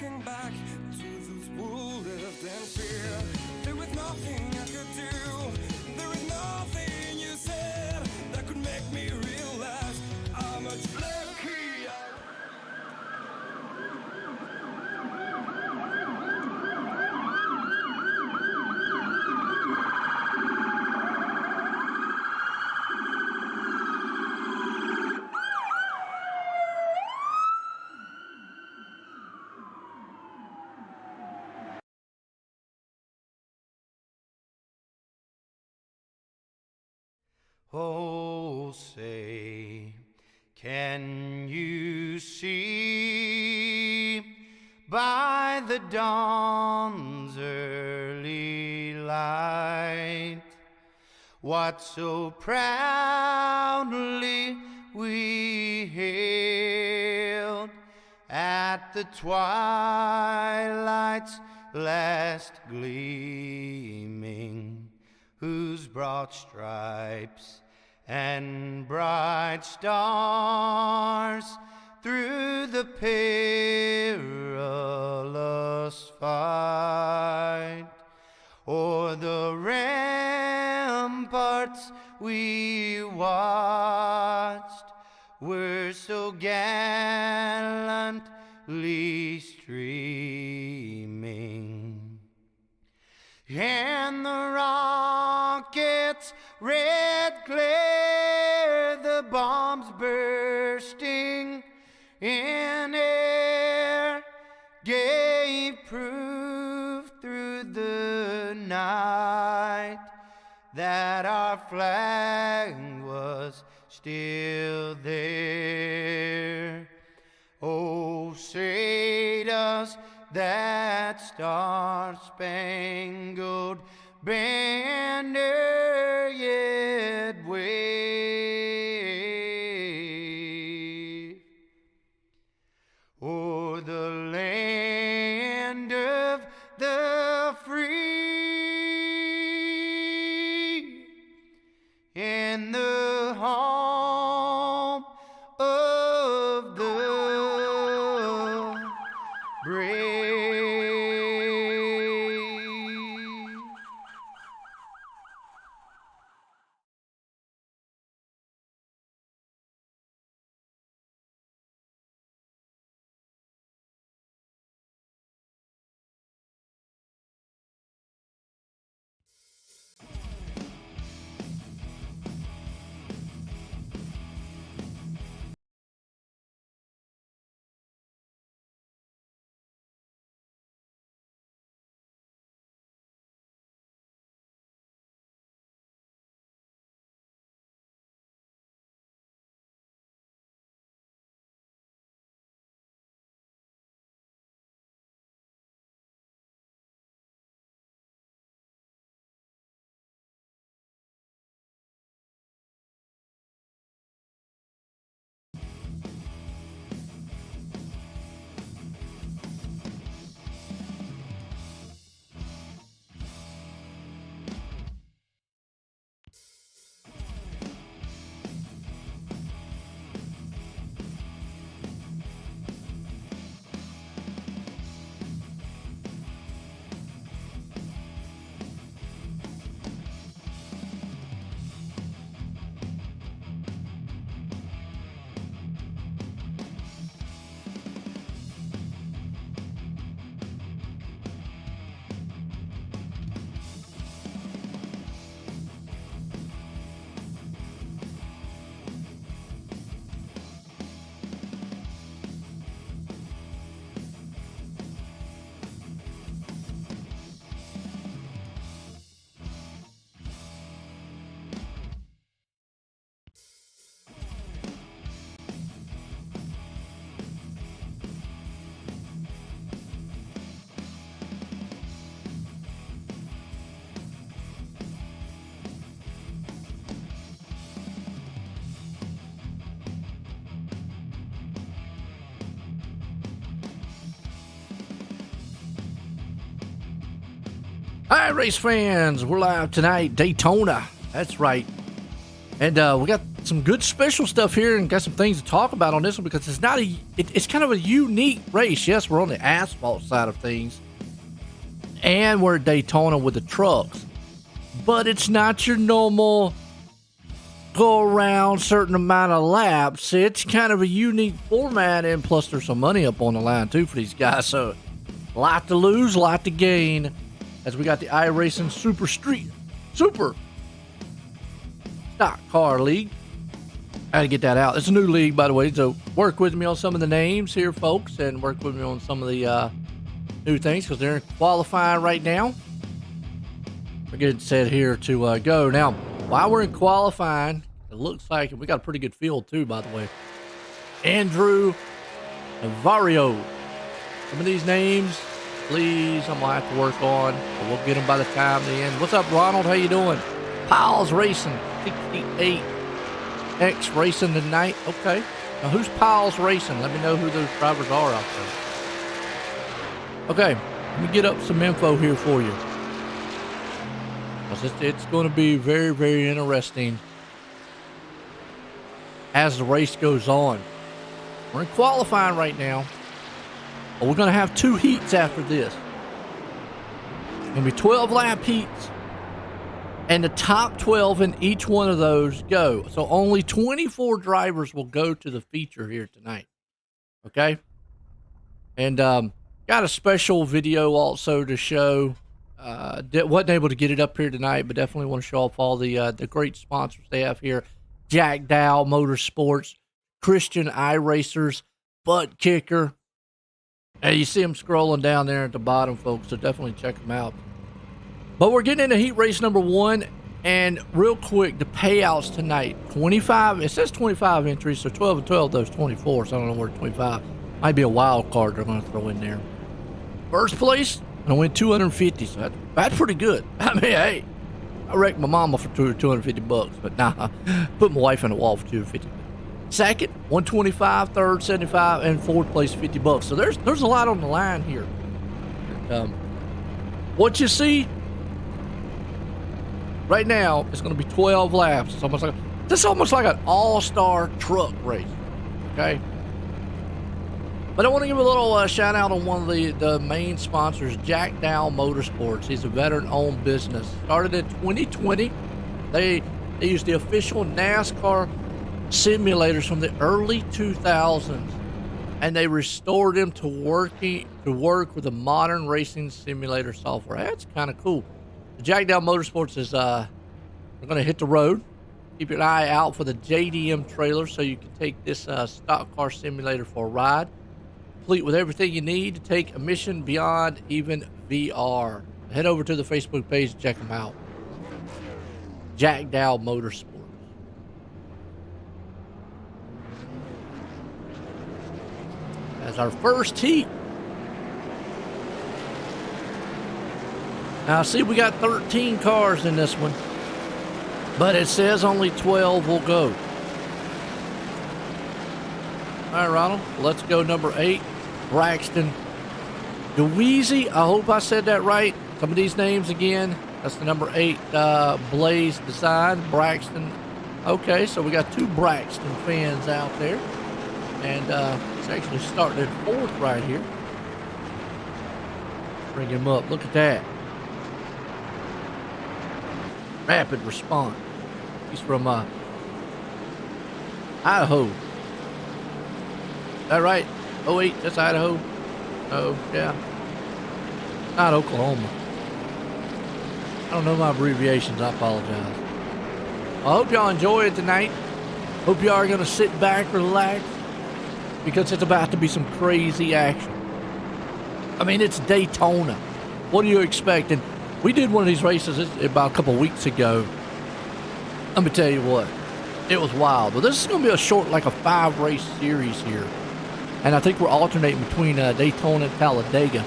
looking back to those who lived in fear. There was nothing I could do. There was nothing you said that could make me realize how much lucky I was. Oh, say, can you see by the dawn's early light what so proudly we hailed at the twilight's last gleaming, whose broad stripes and bright stars through the perilous fight o'er the ramparts we watched were so gallantly streaming, and the rockets' red glare, the bombs bursting in air, gave proof through the night that our flag was still there. Oh, say does that star-spangled banner yet wave o'er the land of the free and the home of the brave? Hi, race fans. We're live tonight, Daytona. That's right. And we got some good special stuff here and got some things to talk about on this one because it's not it's kind of a unique race. Yes, we're on the asphalt side of things and we're at Daytona with the trucks, but it's not your normal go around certain amount of laps. It's kind of a unique format, and plus there's some money up on the line too for these guys, so a lot to lose, a lot to gain as we got the iRacing Super Stock Car League. I had to get that out. It's a new league, by the way, so work with me on some of the names here, folks, and work with me on some of the new things because they're qualifying right now. We're getting set here to go. Now, while we're in qualifying, it looks like we got a pretty good field too, by the way. Andrew Navarro. Some of these names, please, I'm going to have to work on, but we'll get them by the time the end. What's up, Ronald? How you doing? Piles Racing, 68. X Racing tonight. Okay. Now, who's Piles Racing? Let me know who those drivers are out there. Okay. Let me get up some info here for you. It's going to be very, very interesting as the race goes on. We're in qualifying right now. But we're going to have 2 heats after this. It's going to be 12 lap heats. And the top 12 in each one of those go. So only 24 drivers will go to the feature here tonight. Okay? And got a special video also to show. Wasn't able to get it up here tonight, but definitely want to show off all the great sponsors they have here. Jack Dow Motorsports, Christian iRacers, Butt Kicker. And you see them scrolling down there at the bottom, folks, so definitely check them out. But we're getting into heat race number 1, and real quick, the payouts tonight, 25, it says 25 entries, so 12 and 12, those 24, so I don't know where 25, might be a wild card they're going to throw in there. First place, and I win 250, so that's pretty good. I mean, hey, I wrecked my mama for $250, but nah, put my wife in the wall for $250. Second, 125, third, 75, and fourth place, $50. So there's a lot on the line here. What you see right now is going to be 12 laps. It's almost like an all-star truck race. Okay. But I want to give a little shout out on one of the main sponsors, Jack Dow Motorsports. He's a veteran-owned business. Started in 2020. They use the official NASCAR simulators from the early 2000s, and they restored them to work with the modern racing simulator software. That's kind of cool. The Jack Dow Motorsports is we're going to hit the road. Keep your eye out for the JDM trailer so you can take this stock car simulator for a ride, complete with everything you need to take a mission beyond even VR. Head over to the Facebook page and check them out. Jack Dow Motorsports. As our first heat. Now, see, we got 13 cars in this one, but it says only 12 will go. All right, Ronald, let's go number 8, Braxton Deweezy. I hope I said that right. Some of these names again. That's the number 8 Blaze Design, Braxton. Okay, so we got 2 Braxton fans out there. And it's actually starting at 4th right here. Bring him up. Look at that. Rapid response. He's from Idaho. Is that right? Oh, wait, that's Idaho. Oh, yeah. Not Oklahoma. I don't know my abbreviations. I apologize. I hope y'all enjoy it tonight. Hope y'all are going to sit back, relax, because it's about to be some crazy action. I mean, it's Daytona. What do you expect? And we did one of these races about a couple weeks ago. Let me tell you what. It was wild. Well, this is going to be a short, like a 5-race series here. And I think we're alternating between Daytona and Talladega.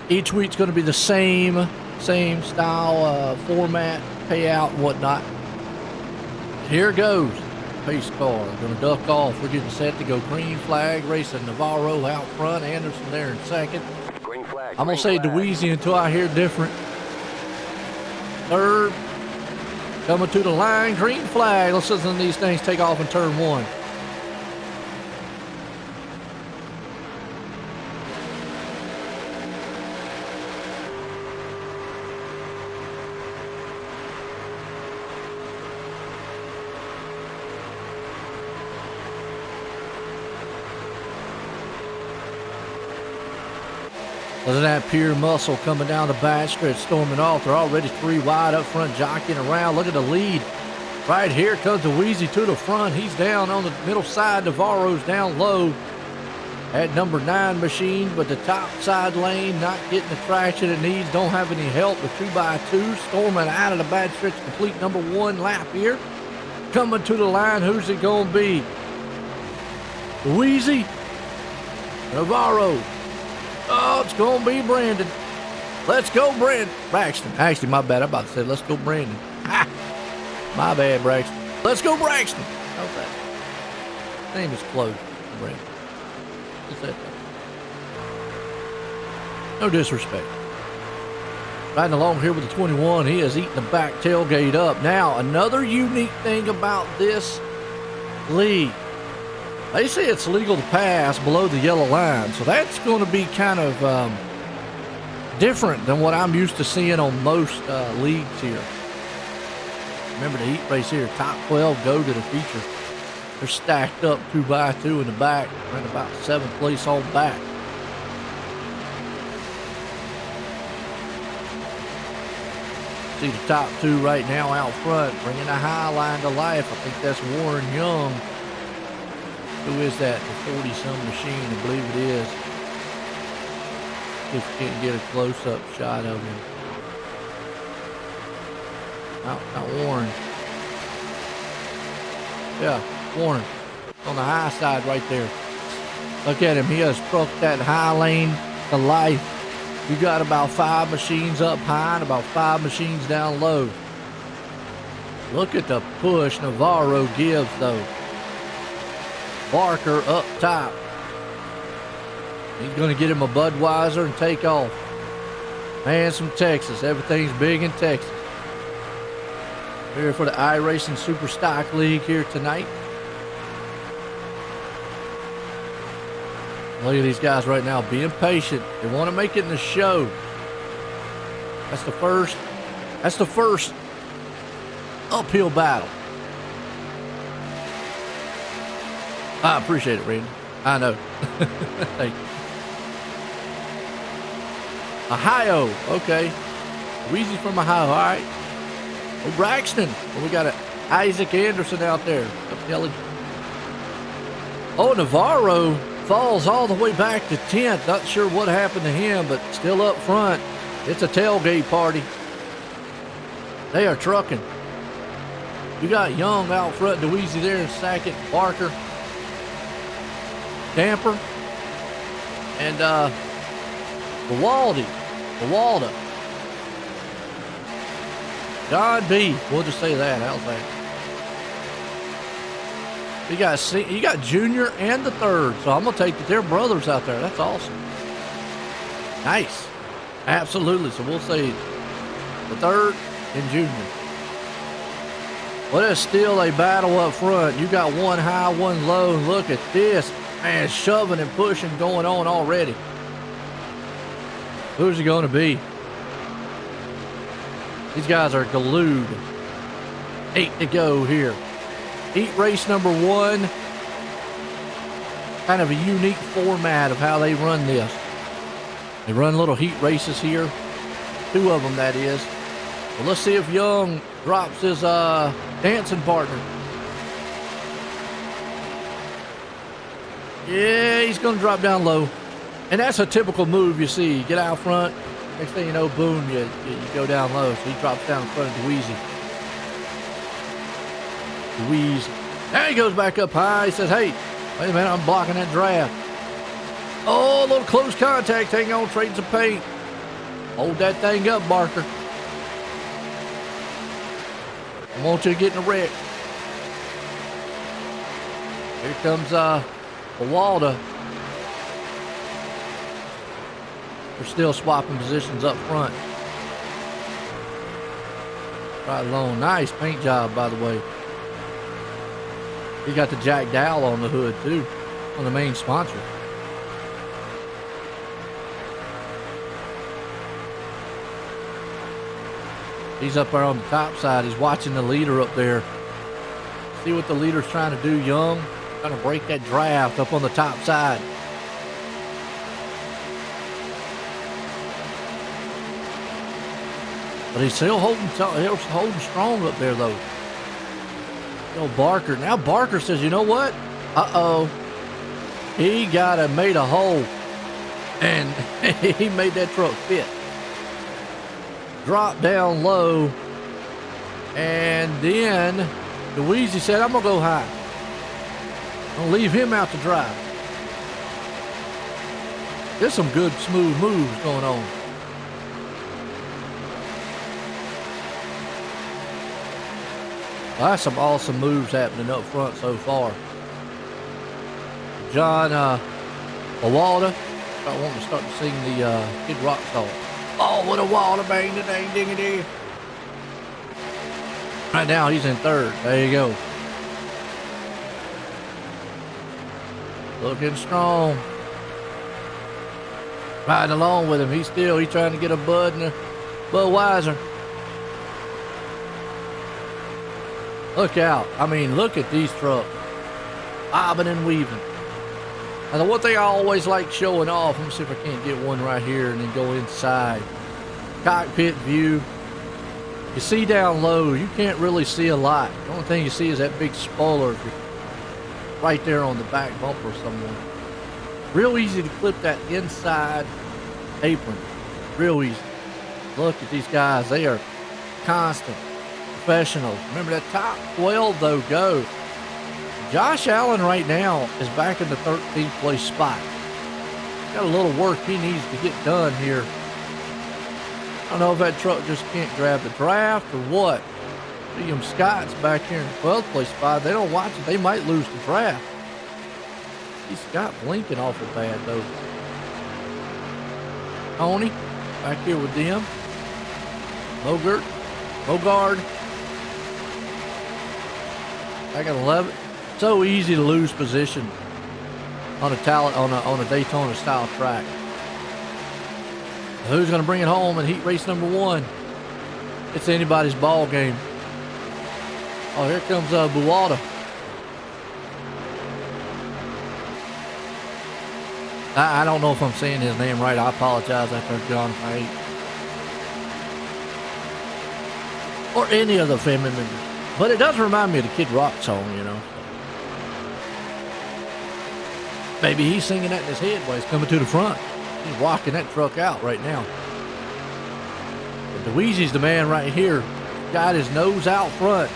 Each week's going to be the same style, format, payout, and whatnot. Here goes. Pace car. Going to duck off. We're getting set to go green flag. Racing Navarro out front. Anderson there in second. Green flag. I'm going to say Deweezy until I hear different. Third. Coming to the line, green flag. Let's listen to these things take off in turn 1. Look at that pure muscle coming down the back stretch, storming off. They're already 3 wide up front, jockeying around. Look at the lead. Right here comes the Wheezy to the front. He's down on the middle side. Navarro's down low at number 9 machine, but the top side lane not getting the traction it needs. Don't have any help. The 2x2 storming out of the bad stretch, complete number 1 lap here. Coming to the line, who's it going to be? Wheezy, Navarro. Oh, it's going to be Brandon. Let's go, Brandon. Braxton. Actually, my bad. I'm about to say, let's go, Brandon. Ha! My bad, Braxton. Let's go, Braxton. How's that? Name is close, Brandon. What's that? No disrespect. Riding along here with the 21. He has eaten the back tailgate up. Now, another unique thing about this league. They say it's legal to pass below the yellow line, so that's going to be kind of different than what I'm used to seeing on most leagues here. Remember the heat race here, top 12 go to the feature. They're stacked up 2x2 in the back, right about 7th place on back. See the top 2 right now out front, bringing the high line to life. I think that's Warren Young. Who is that? The 40-some machine, I believe it is. Just can't get a close-up shot of him. Not Warren. Yeah, Warren. On the high side right there. Look at him. He has trucked that high lane to life. You got about 5 machines up high and about 5 machines down low. Look at the push Navarro gives, though. Barker up top. He's going to get him a Budweiser and take off. Man's from Texas. Everything's big in Texas. Here for the iRacing Super Stock League here tonight. Look at these guys right now being patient. They want to make it in the show. That's the first uphill battle. I appreciate it, Randy. I know. Thank you. Ohio. Okay. Wheezy from Ohio. All right. Oh, Braxton. Well, we got Isaac Anderson out there. Oh, Navarro falls all the way back to 10th. Not sure what happened to him, but still up front. It's a tailgate party. They are trucking. You got Young out front, Dweezy there in second, Barker, Damper, and Walda. John B. We'll just say that. How's that? You got Junior and the third, so I'm gonna take that they're brothers out there. That's awesome. Nice. Absolutely. So we'll say the third and Junior. Well, there's still a battle up front. You got one high, one low. Look at this. Man, shoving and pushing going on already. Who's it going to be? These guys are glued. 8 to go here. Heat race number 1. Kind of a unique format of how they run this. They run little heat races here. 2 of them, that is. Well, let's see if Young drops his dancing partner. Yeah, he's going to drop down low. And that's a typical move you see. You get out front. Next thing you know, boom, you go down low. So he drops down in front of Dweezy. Now he goes back up high. He says, hey, wait a minute, I'm blocking that draft. Oh, a little close contact. Hang on, trading some paint. Hold that thing up, Barker. I want you to get in a wreck. Here comes Walda. They're still swapping positions up front. Right along. Nice paint job, by the way. He got the Jack Dowell on the hood, too. One of the main sponsors. He's up there on the top side. He's watching the leader up there. See what the leader's trying to do, Young. Trying to break that draft up on the top side. But he's still holding strong up there, though. Barker. Now Barker says, you know what? Uh-oh. He made a hole. And he made that truck fit. Dropped down low. And then Dweezy said, I'm going to go high. I'm going to leave him out to dry. There's some good smooth moves going on. Well, that's some awesome moves happening up front so far. John Awalda, I want to start to sing the Kid Rock song. Oh, what a wall to bang, dang, ding, ding. Right now, he's in third. There you go. Looking strong. Riding along with him. He's trying to get a Bud and a Budweiser. Look out. I mean, look at these trucks. Bobbing and weaving. And the one thing I always like showing off, let me see if I can't get one right here and then go inside. Cockpit view. You see down low, you can't really see a lot. The only thing you see is that big spoiler right there on the back bumper somewhere. Real easy to clip that inside apron. Real easy. Look at these guys. They are constant professionals. Remember that top 12 though go. Josh Allen right now is back in the 13th place spot. Got a little work he needs to get done here. I don't know if that truck just can't grab the draft or what. William Scott's back here in the 12th place spot. They don't watch it. They might lose the draft. He's Scott blinking awful bad though. Tony back here with them. Bogard. Back at 11. So easy to lose position on a Daytona style track. Who's going to bring it home in heat race number 1? It's anybody's ball game. Oh, here comes Buwalda. I don't know if I'm saying his name right. I apologize after John Pate. Or any other family member. But it does remind me of the Kid Rock song, you know. Maybe he's singing that in his head while he's coming to the front. He's rocking that truck out right now. But Dweezy's the man right here. Got his nose out front.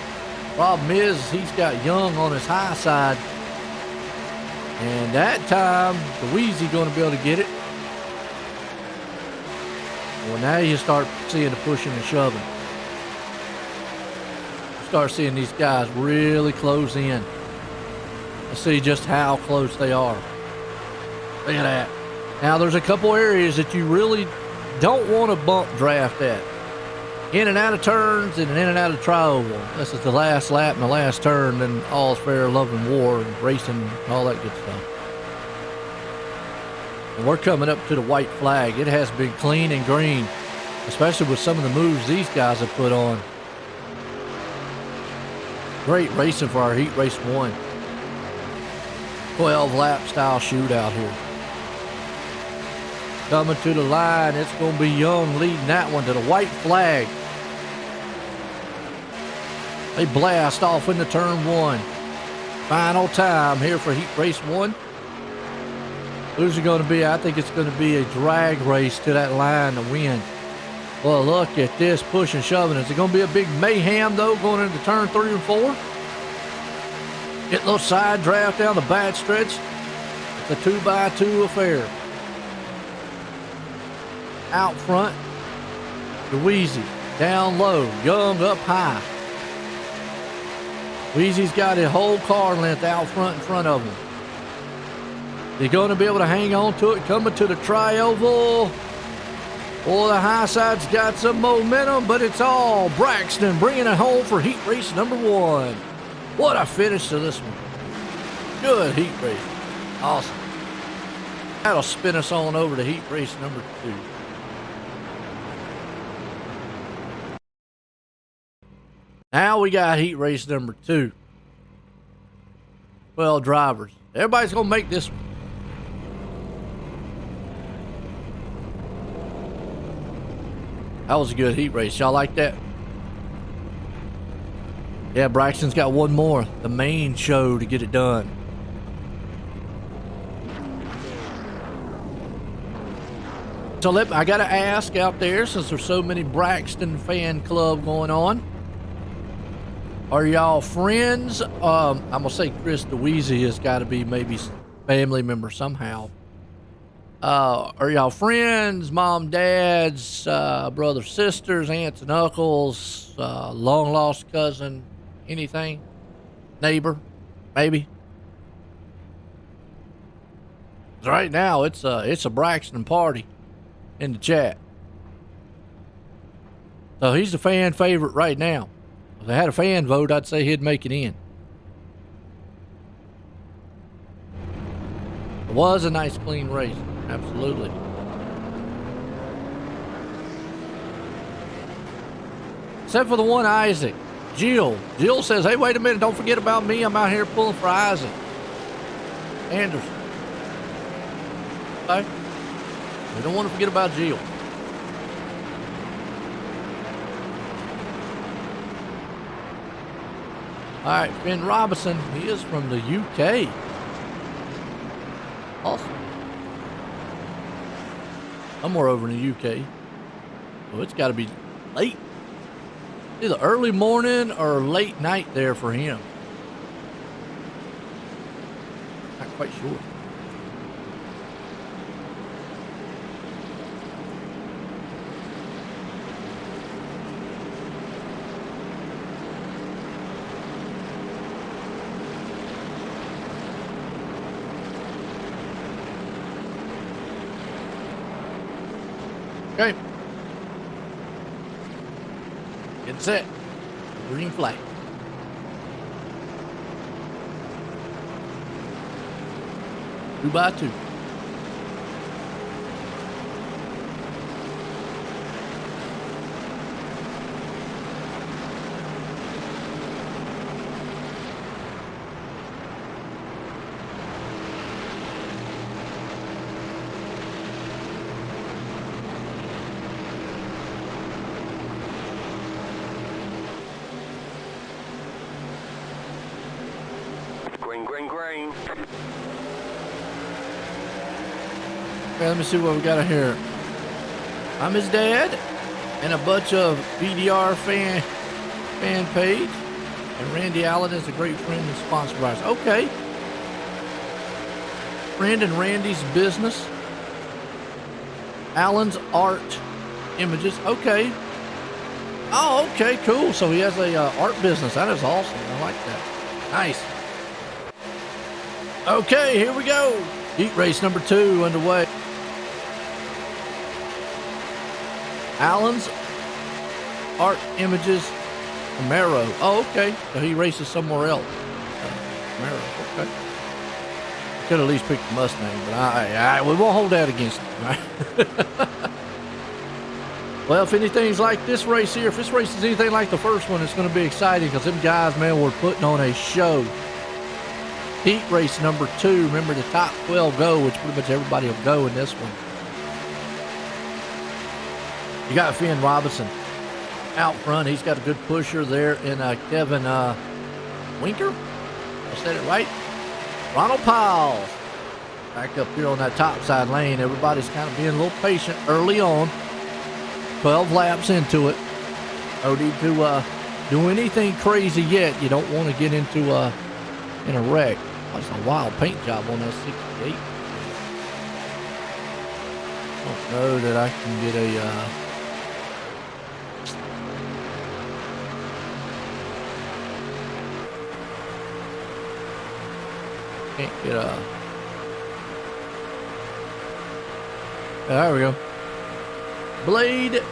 Problem is, he's got Young on his high side. And that time, Dweezy going to be able to get it. Well, now you start seeing the pushing and shoving. You start seeing these guys really close in. Let's see just how close they are. Look at that. Now, there's a couple areas that you really don't want to bump draft at. In and out of turns and in and out of tri-oval. This is the last lap and the last turn, then all's fair, love and war, and racing, and all that good stuff. And we're coming up to the white flag. It has been clean and green, especially with some of the moves these guys have put on. Great racing for our heat race 1. 12 lap style shootout here. Coming to the line, it's going to be Young leading that one to the white flag. They blast off into turn 1. Final time here for heat race 1. Who's it going to be? I think it's going to be a drag race to that line to win. Well, look at this push and shoving. Is it going to be a big mayhem, though, going into turn 3 and 4? Get a little side draft down the back stretch. It's a 2x2 affair. Out front, Dweezy down low, Young up high. Dweezy's got his whole car length out front in front of him. They're going to be able to hang on to it, coming to the tri-oval. Boy, the high side's got some momentum, but it's all Braxton bringing it home for heat race number 1. What a finish to this one. Good heat race. Awesome. That'll spin us on over to heat race number 2. Now we got heat race number 2. 12 drivers. Everybody's going to make this one. That was a good heat race. Y'all like that? Yeah, Braxton's got one more. The main show to get it done. So I got to ask out there, since there's so many Braxton fan club going on, are y'all friends? I'm going to say Chris DeWeezy has got to be maybe family member somehow. Are y'all friends, mom, dads, brothers, sisters, aunts and uncles, long lost cousin, anything? Neighbor, maybe? Right now, it's a Braxton party in the chat. So he's the fan favorite right now. If they had a fan vote, I'd say he'd make it in. It was a nice, clean race. Absolutely. Except for the one Isaac. Jill says, hey, wait a minute, don't forget about me. I'm out here pulling for Isaac Anderson. Okay? We don't want to forget about Jill. All right, Ben Robinson, he is from the UK. Awesome. Somewhere over in the UK. So it's got to be late. Either early morning or late night there for him. Not quite sure. Okay. Get set. Green flag. Two by two. Green. Okay, let me see what we got here. I'm his dad, and a bunch of BDR fan page, and Randy Allen is a great friend and sponsor of ours. Okay. Friend and Randy's business. Allen's art images. Okay. Oh, okay, cool. So he has a art business. That is awesome. I like that. Nice. Okay, here we go. Heat race number 2 underway. Allen's art images Camaro. Oh, okay. So he races somewhere else. Camaro. Okay. Could at least pick the Mustang, but we won't hold that against him. Right? Well, if anything's like this race here, if this race is anything like the first one, it's going to be exciting because them guys, man, were putting on a show. Heat race number 2. Remember, the top 12 go, which pretty much everybody will go in this one. You got Finn Robinson out front. He's got a good pusher there in Kevin Winker. I said it right. Ronald Powell back up here on that top side lane. Everybody's kind of being a little patient early on. 12 laps into it. No need to do anything crazy yet. You don't want to get into in a wreck. That's a wild paint job on that 68. I don't know that I can get a can't get a there we go. Blade.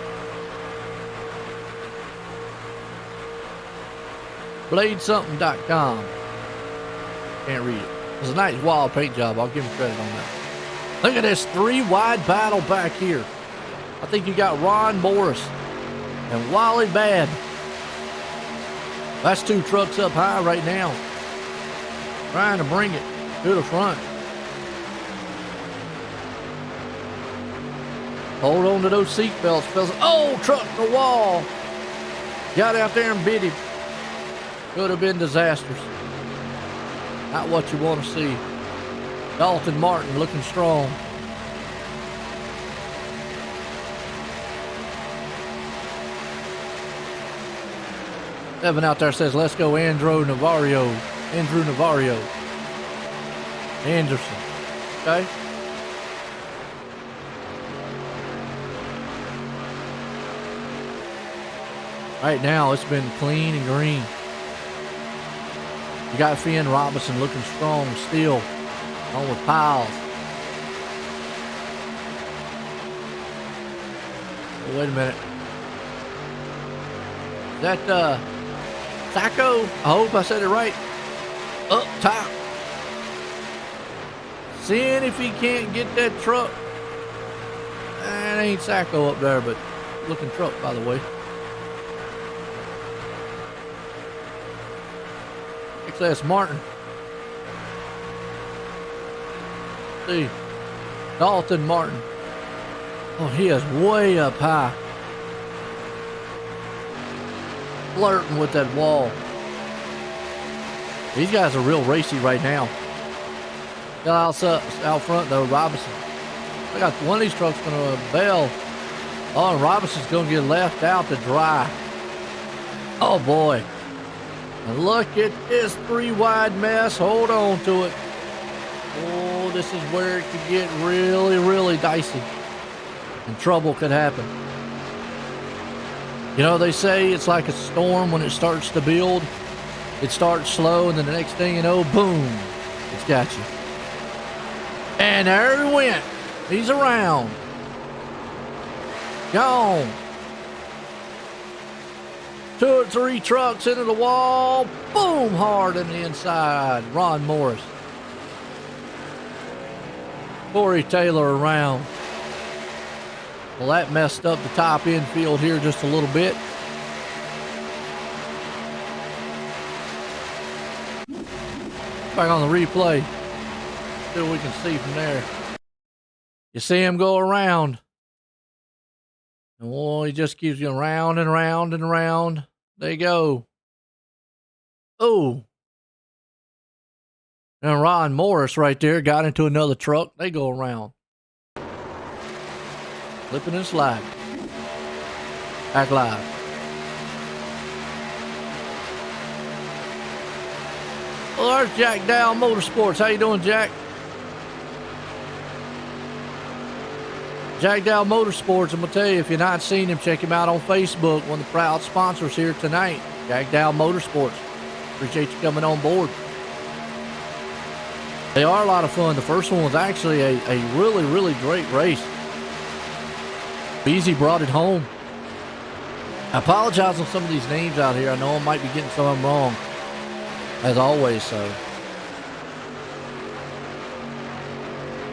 Bladesomething.com. Can't read it. It's a nice wild paint job. I'll give him credit on that. Look at this 3-wide battle back here. I think you got Ron Morris and Wally Bad. That's 2 trucks up high right now. Trying to bring it to the front. Hold on to those seat belts, fellas. Oh, truck the wall. Got out there and bit him. Could have been disastrous. Not what you want to see. Dalton Martin looking strong. Evan out there says, let's go Andrew Navarro. Anderson. Okay. Right now, it's been clean and green. You got Finn Robinson looking strong still. On with Piles. Oh, wait a minute. Is that Sacco? I hope I said it right. Up top. Seeing if he can't get that truck. That ain't Sacco up there, but looking truck, by the way. XS Martin. See. Dalton Martin. Oh, he is way up high. Flirting with that wall. These guys are real racy right now. Got out front though, Robinson. I got one of these trucks gonna bail. Oh, and Robinson's gonna get left out to dry. Oh boy. And look at this 3-wide mess. Hold on to it. Oh, this is where it could get really, really dicey. And trouble could happen. You know, they say it's like a storm when it starts to build. It starts slow, and then the next thing you know, boom, it's got you. And there he went. He's around. Gone. 2 or 3 trucks into the wall. Boom, hard in the inside. Ron Morris. Corey Taylor around. Well, that messed up the top infield here just a little bit. Back on the replay. See what we can see from there. You see him go around. And boy, he just keeps going round and round and round. There you go. Oh. And Ron Morris right there got into another truck. They go around. Flipping and sliding. Back live. Well, there's Jack Dow Motorsports. How you doing, Jack? Jack Dow Motorsports. I'm going to tell you, if you've not seen him, check him out on Facebook. One of the proud sponsors here tonight. Jack Dow Motorsports. Appreciate you coming on board. They are a lot of fun. The first one was actually a really, really great race. Beasy brought it home. I apologize on some of these names out here. I know I might be getting some of them wrong. As always, so.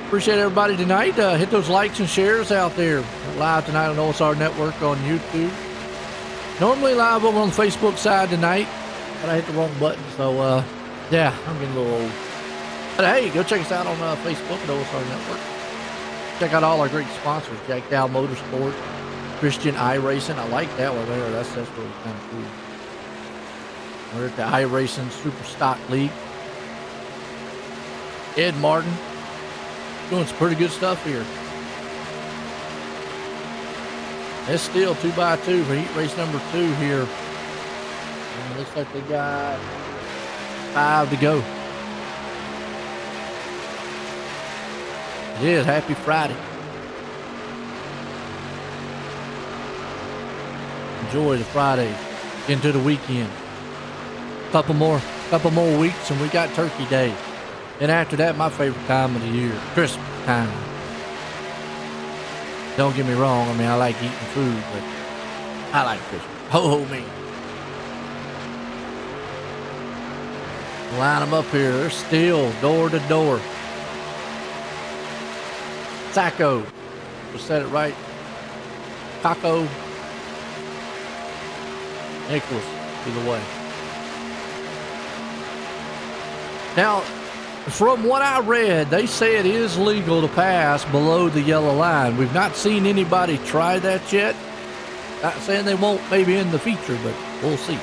Appreciate everybody tonight. Hit those likes and shares out there. We're live tonight on OSR Network on YouTube. Normally live over on the Facebook side tonight, but I hit the wrong button. So, yeah, I'm getting a little old. But hey, go check us out on Facebook at OSR Network. Check out all our great sponsors, Jack Dow Motorsport, Christian iRacing. I like that one there. That's really kind of cool. We're at the iRacing Super Stock League. Ed Martin doing some pretty good stuff here. It's still 2x2 for heat race number 2 here. And it looks like they got 5 to go. It is. Happy Friday. Enjoy the Friday into the weekend. Couple more weeks and we got Turkey Day. And after that, my favorite time of the year, Christmas time. Don't get me wrong. I mean, I like eating food, but I like fishing. Ho me. Line them up here. They're still door to door. Sacco. Just said it right. Taco. Nicholas. Either way. Now, from what I read, they say it is legal to pass below the yellow line. We've not seen anybody try that yet. Not saying they won't maybe in the feature, but we'll see.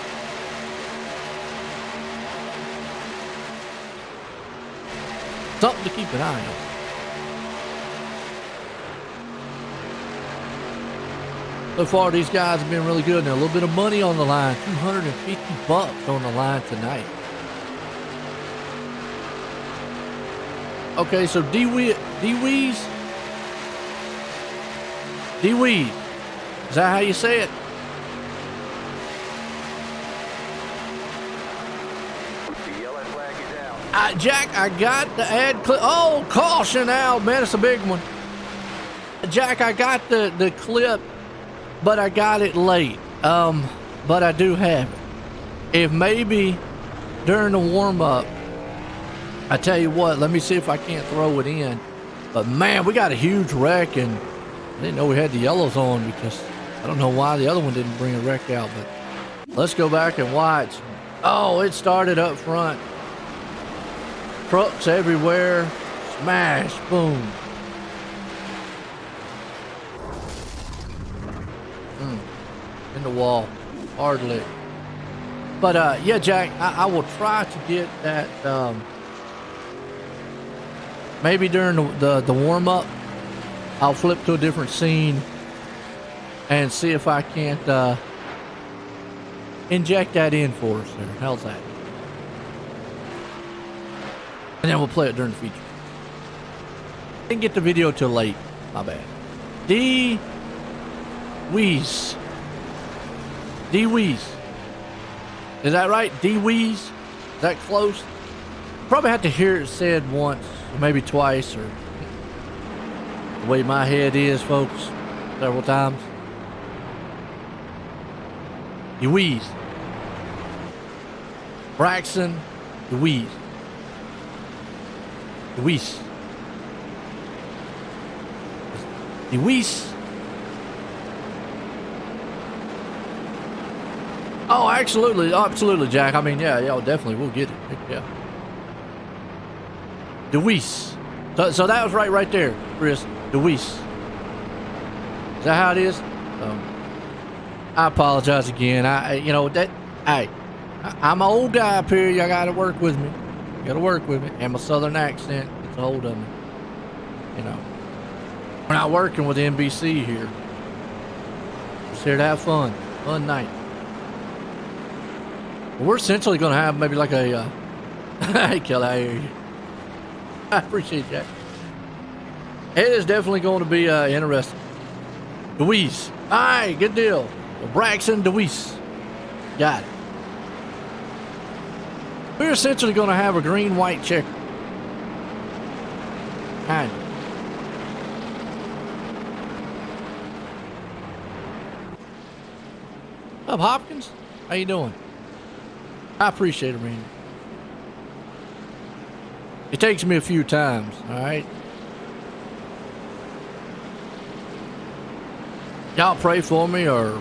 Something to keep an eye on. So far, these guys have been really good. Now, a little bit of money on the line. $250 on the line tonight. Okay, so D-Weeze. Is that how you say it? The yellow flag is out. Jack, I got the ad clip. Oh, caution out, man. It's a big one. Jack, I got the clip, but I got it late. But I do have it. If maybe during the warm-up, I tell you what, let me see if I can't throw it in. But man, we got a huge wreck, and I didn't know we had the yellows on because I don't know why the other one didn't bring a wreck out. But let's go back and watch. Oh, it started up front. Trucks everywhere. Smash, boom. In the wall. Hard lick. But yeah, Jack, I will try to get that. Maybe during the warm-up, I'll flip to a different scene and see if I can't inject that in for us there. How's that? And then we'll play it during the feature. Didn't get the video till late. My bad. D-Weeze. Is that right? D-Weeze? Is that close? Probably have to hear it said once, or maybe twice, or the way my head is, folks, several times. D-Weeze. Braxton D-Weeze. D-Weeze. D-Weeze. Oh, absolutely, Jack. I mean, yeah, definitely, we'll get it. Yeah. DeWeese. So that was right there, Chris. DeWeese. Is that how it is? I apologize again. I'm an old guy up here. Y'all got to work with me. You got to work with me. And my southern accent gets a hold of me. You know, we're not working with NBC here. Just here to have fun. Fun night. We're essentially going to have maybe like a, hey, Kelly, I hear you. I appreciate that. It is definitely going to be interesting. DeWeese. All right, good deal. Well, Braxton DeWeese. Got it. We're essentially going to have a green-white checker. Kind of. What's up, Hopkins? How you doing? I appreciate it, Randy. It takes me a few times, all right? Y'all pray for me, or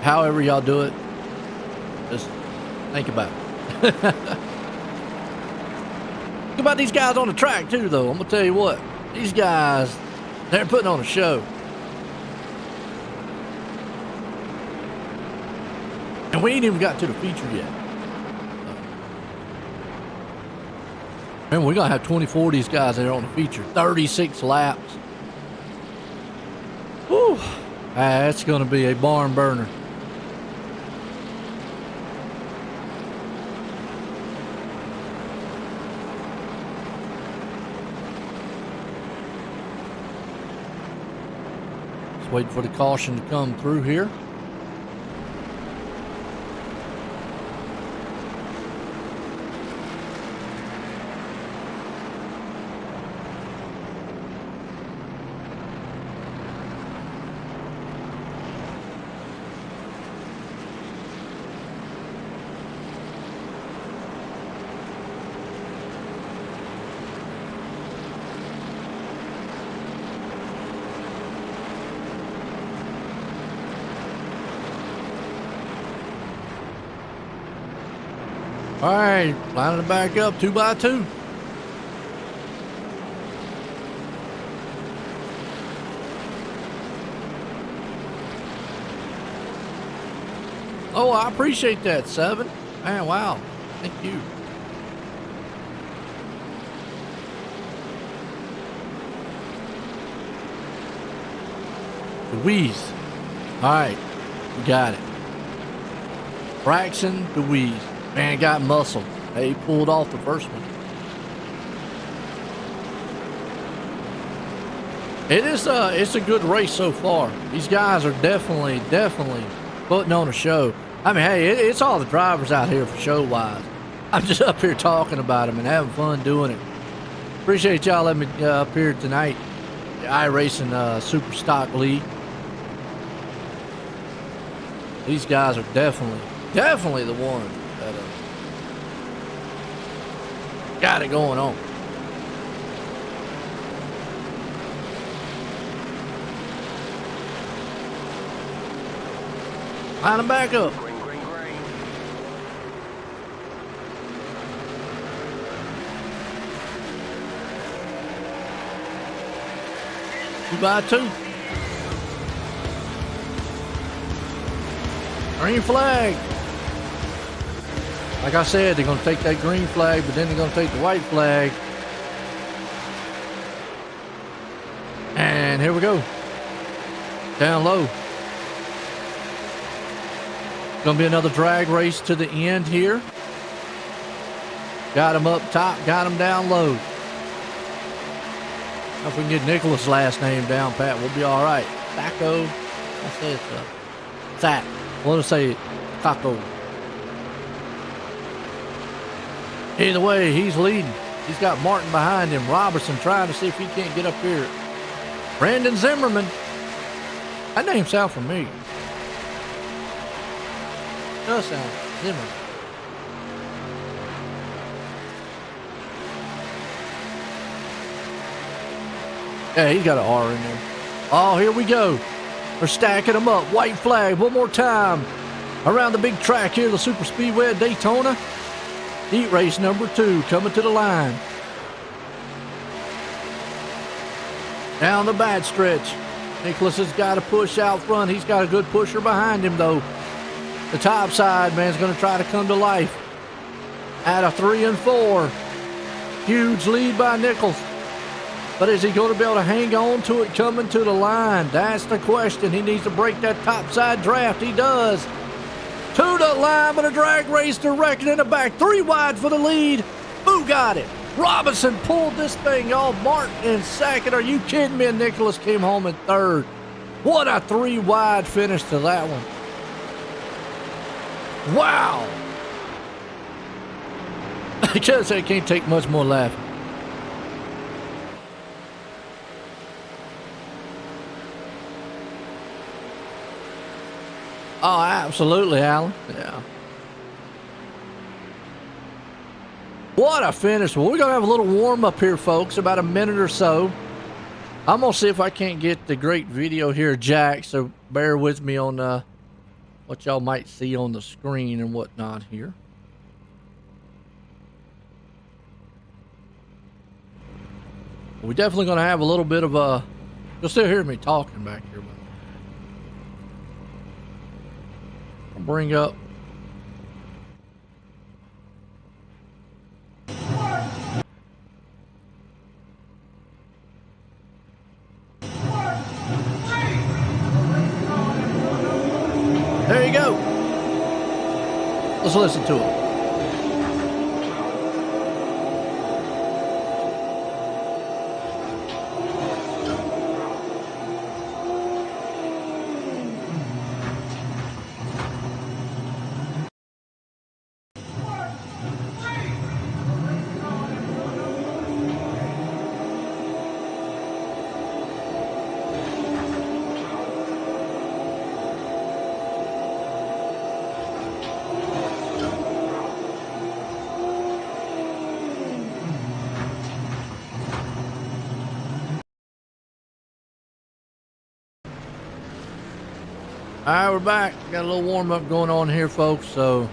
however y'all do it. Just think about it. Think about these guys on the track, too, though. I'm going to tell you what. These guys, they're putting on a show. And we ain't even got to the feature yet. Remember, we're going to have 24 of these guys that are on the feature. 36 laps. Whew. That's going to be a barn burner. Just waiting for the caution to come through here. All right, lining it back up 2x2. Oh, I appreciate that, 7. Man, wow. Thank you. DeWeese. All right, we got it. Braxton DeWeese. Man, got muscle. Hey, he pulled off the first one. It's a good race so far. These guys are definitely putting on a show. I mean, hey, it's all the drivers out here for show-wise. I'm just up here talking about them and having fun doing it. Appreciate y'all letting me up here tonight. The iRacing Super Stock League. These guys are definitely the ones that got it going on. Line them back up. Green, green, green. Two by two. Green flag. Like I said, they're going to take that green flag, but then they're going to take the white flag. And here we go. Down low. Going to be another drag race to the end here. Got him up top, got him down low. If we can get Nicholas' last name down, Pat, we'll be all right. Taco. I say it's Zach. Let us say Taco. Either way, he's leading. He's got Martin behind him. Robertson trying to see if he can't get up here. Brandon Zimmerman. That name sounds familiar. Does sound Zimmerman. Yeah, he's got an R in there. Oh, here we go. They're stacking them up. White flag one more time. Around the big track here, the Super Speedway at Daytona. Heat race number 2 coming to the line. Down the bad stretch. Nicholas has got to push out front. He's got a good pusher behind him, though. The top side, man, is going to try to come to life. At a 3 and 4. Huge lead by Nichols. But is he going to be able to hang on to it coming to the line? That's the question. He needs to break that top side draft. He does. To the line, but a drag race to reckon in the back. 3 wide for the lead. Who got it? Robinson pulled this thing off. Martin in second. Are you kidding me? And Nicholas came home in third. What a 3 wide finish to that one. Wow. I guess I can't take much more laughing. Oh, absolutely, Alan. Yeah. What a finish. Well, we're going to have a little warm-up here, folks, about a minute or so. I'm going to see if I can't get the great video here, Jack, so bear with me on what y'all might see on the screen and whatnot here. We're definitely going to have a little bit of a... You'll still hear me talking back here, but I'll bring up... There you go. Let's listen to it. All right, we're back. Got a little warm-up going on here, folks, so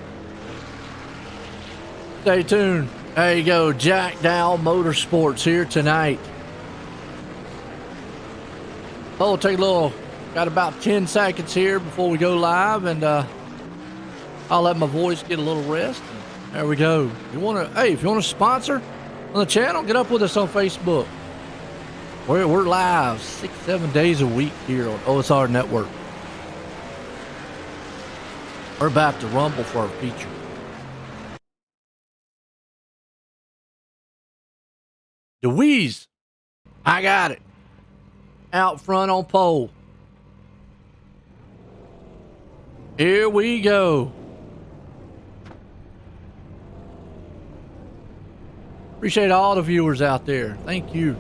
Stay tuned. There you go. Jack Dow Motorsports here tonight. So we'll take a little, got about 10 seconds here before we go live, and I'll let my voice get a little rest. There we go. If you want to sponsor on the channel, get up with us on Facebook. We're live 6-7 days a week here on OSR Network. We're about to rumble for our feature. DeWeese, I got it. Out front on pole. Here we go. Appreciate all the viewers out there. Thank you.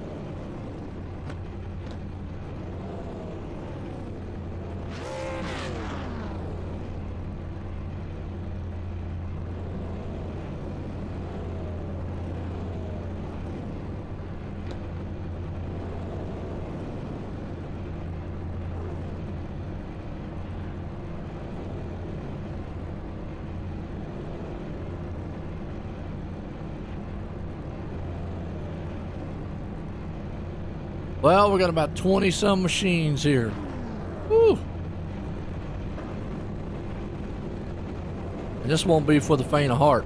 Well, we got about 20 some machines here. Woo. And this won't be for the faint of heart.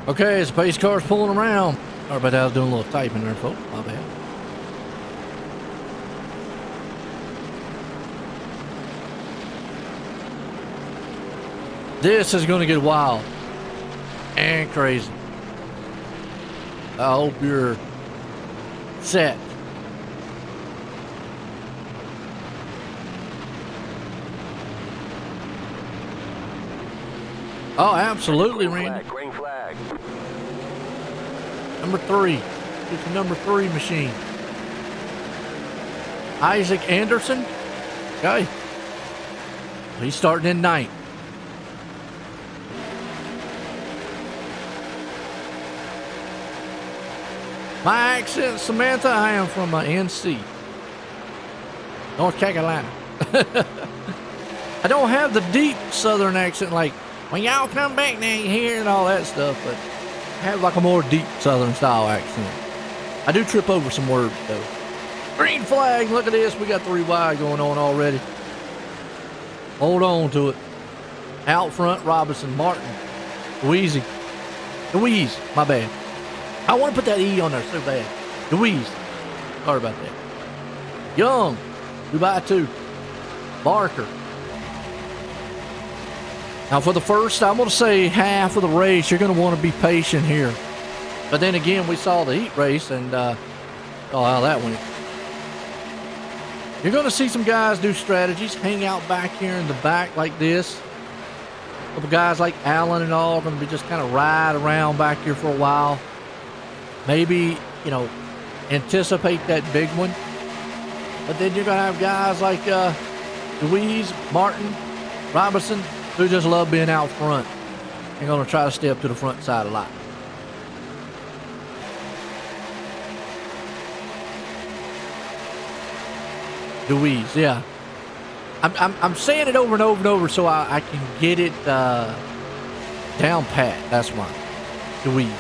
Okay, as the pace car's pulling around. Sorry about that, I was doing a little typing there, folks. My bad. This is going to get wild and crazy. I hope you're set. Oh, absolutely, Randy. Green flag. Number 3. It's the number 3 machine. Isaac Anderson. Okay. He's starting in 9th. My accent, Samantha, I am from NC, North Carolina. I don't have the deep southern accent like, when y'all come back now, you hear, and all that stuff, but I have like a more deep southern style accent. I do trip over some words though. Green flag, look at this, we got 3 wide going on already. Hold on to it. Out front, Robinson, Martin, Louise, my bad. I want to put that E on there so bad. Louise, sorry about that. Young, Dubai 2, Barker. Now for the first, I'm going to say half of the race, you're going to want to be patient here. But then again, we saw the heat race and oh, how that went. You're going to see some guys do strategies, hang out back here in the back like this. A couple guys like Allen and all are going to be just kind of ride around back here for a while. Maybe, you know, anticipate that big one. But then you're going to have guys like Louise, Martin, Robinson, who just love being out front and going to try to stay up to the front side a lot. Louise, yeah. I'm saying it over and over and over so I can get it down pat. That's why. The weed.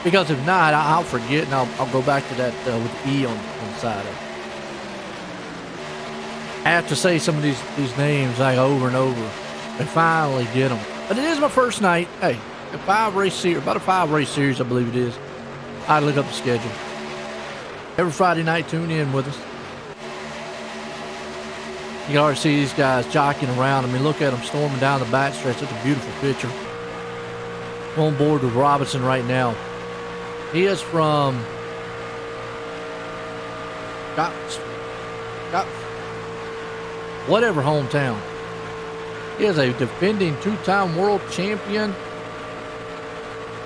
Because if not, I'll forget and I'll go back to that with the E on the side of it. I have to say some of these names like over and over. I finally get them. But it is my first night. Hey, about a 5-race series, I believe it is. I look up the schedule. Every Friday night, tune in with us. You can already see these guys jockeying around. I mean, look at them storming down the backstretch. It's a beautiful picture. I'm on board with Robinson right now. He is from got whatever hometown. He is a defending 2-time world champion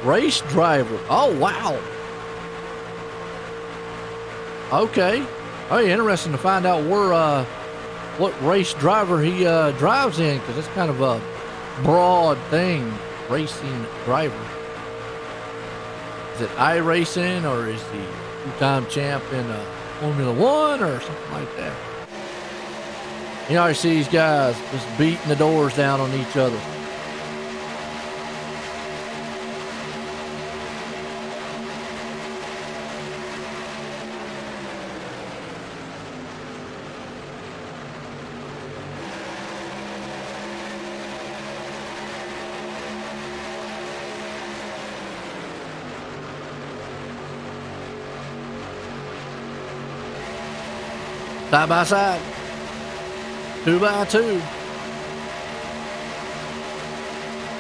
race driver. Oh, wow. Okay. Oh, yeah, interesting to find out where what race driver he drives in, because it's kind of a broad thing, racing driver. Is it iRacing, or is he 2-time champ in Formula One or something like that? You know, you see these guys just beating the doors down on each other. Side by side. 2x2.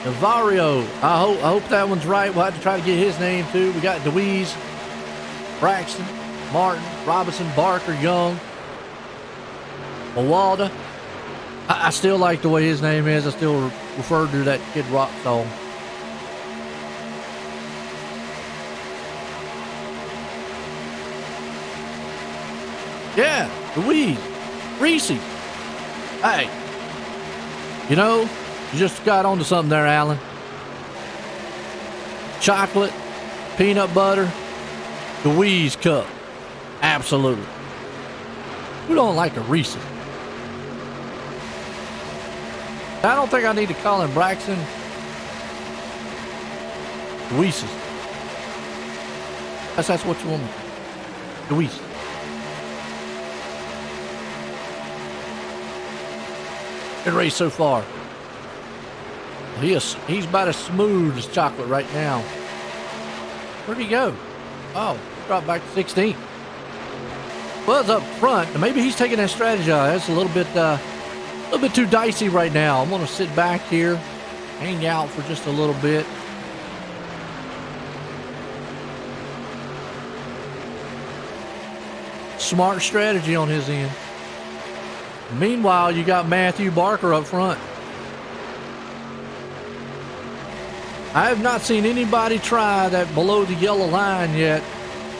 Navarro. I hope that one's right. We'll have to try to get his name too. We got DeWeese, Braxton, Martin, Robinson, Barker, Young, Mawalda. I still like the way his name is. I still refer to that Kid Rock song. Yeah, Louise, Reese. Hey, you know, you just got onto something there, Alan. Chocolate, peanut butter, Louise cup. Absolutely. Who don't like a Reese? I don't think I need to call him Braxton. Louise's. That's what you want. Louise. Good race so far. He's about as smooth as chocolate right now. Where'd he go? Oh, he dropped back to 16th. Was up front. Maybe he's taking that strategy. That's a little bit too dicey right now. I'm gonna sit back here, hang out for just a little bit. Smart strategy on his end. Meanwhile, you got Matthew Barker up front. I have not seen anybody try that below the yellow line yet.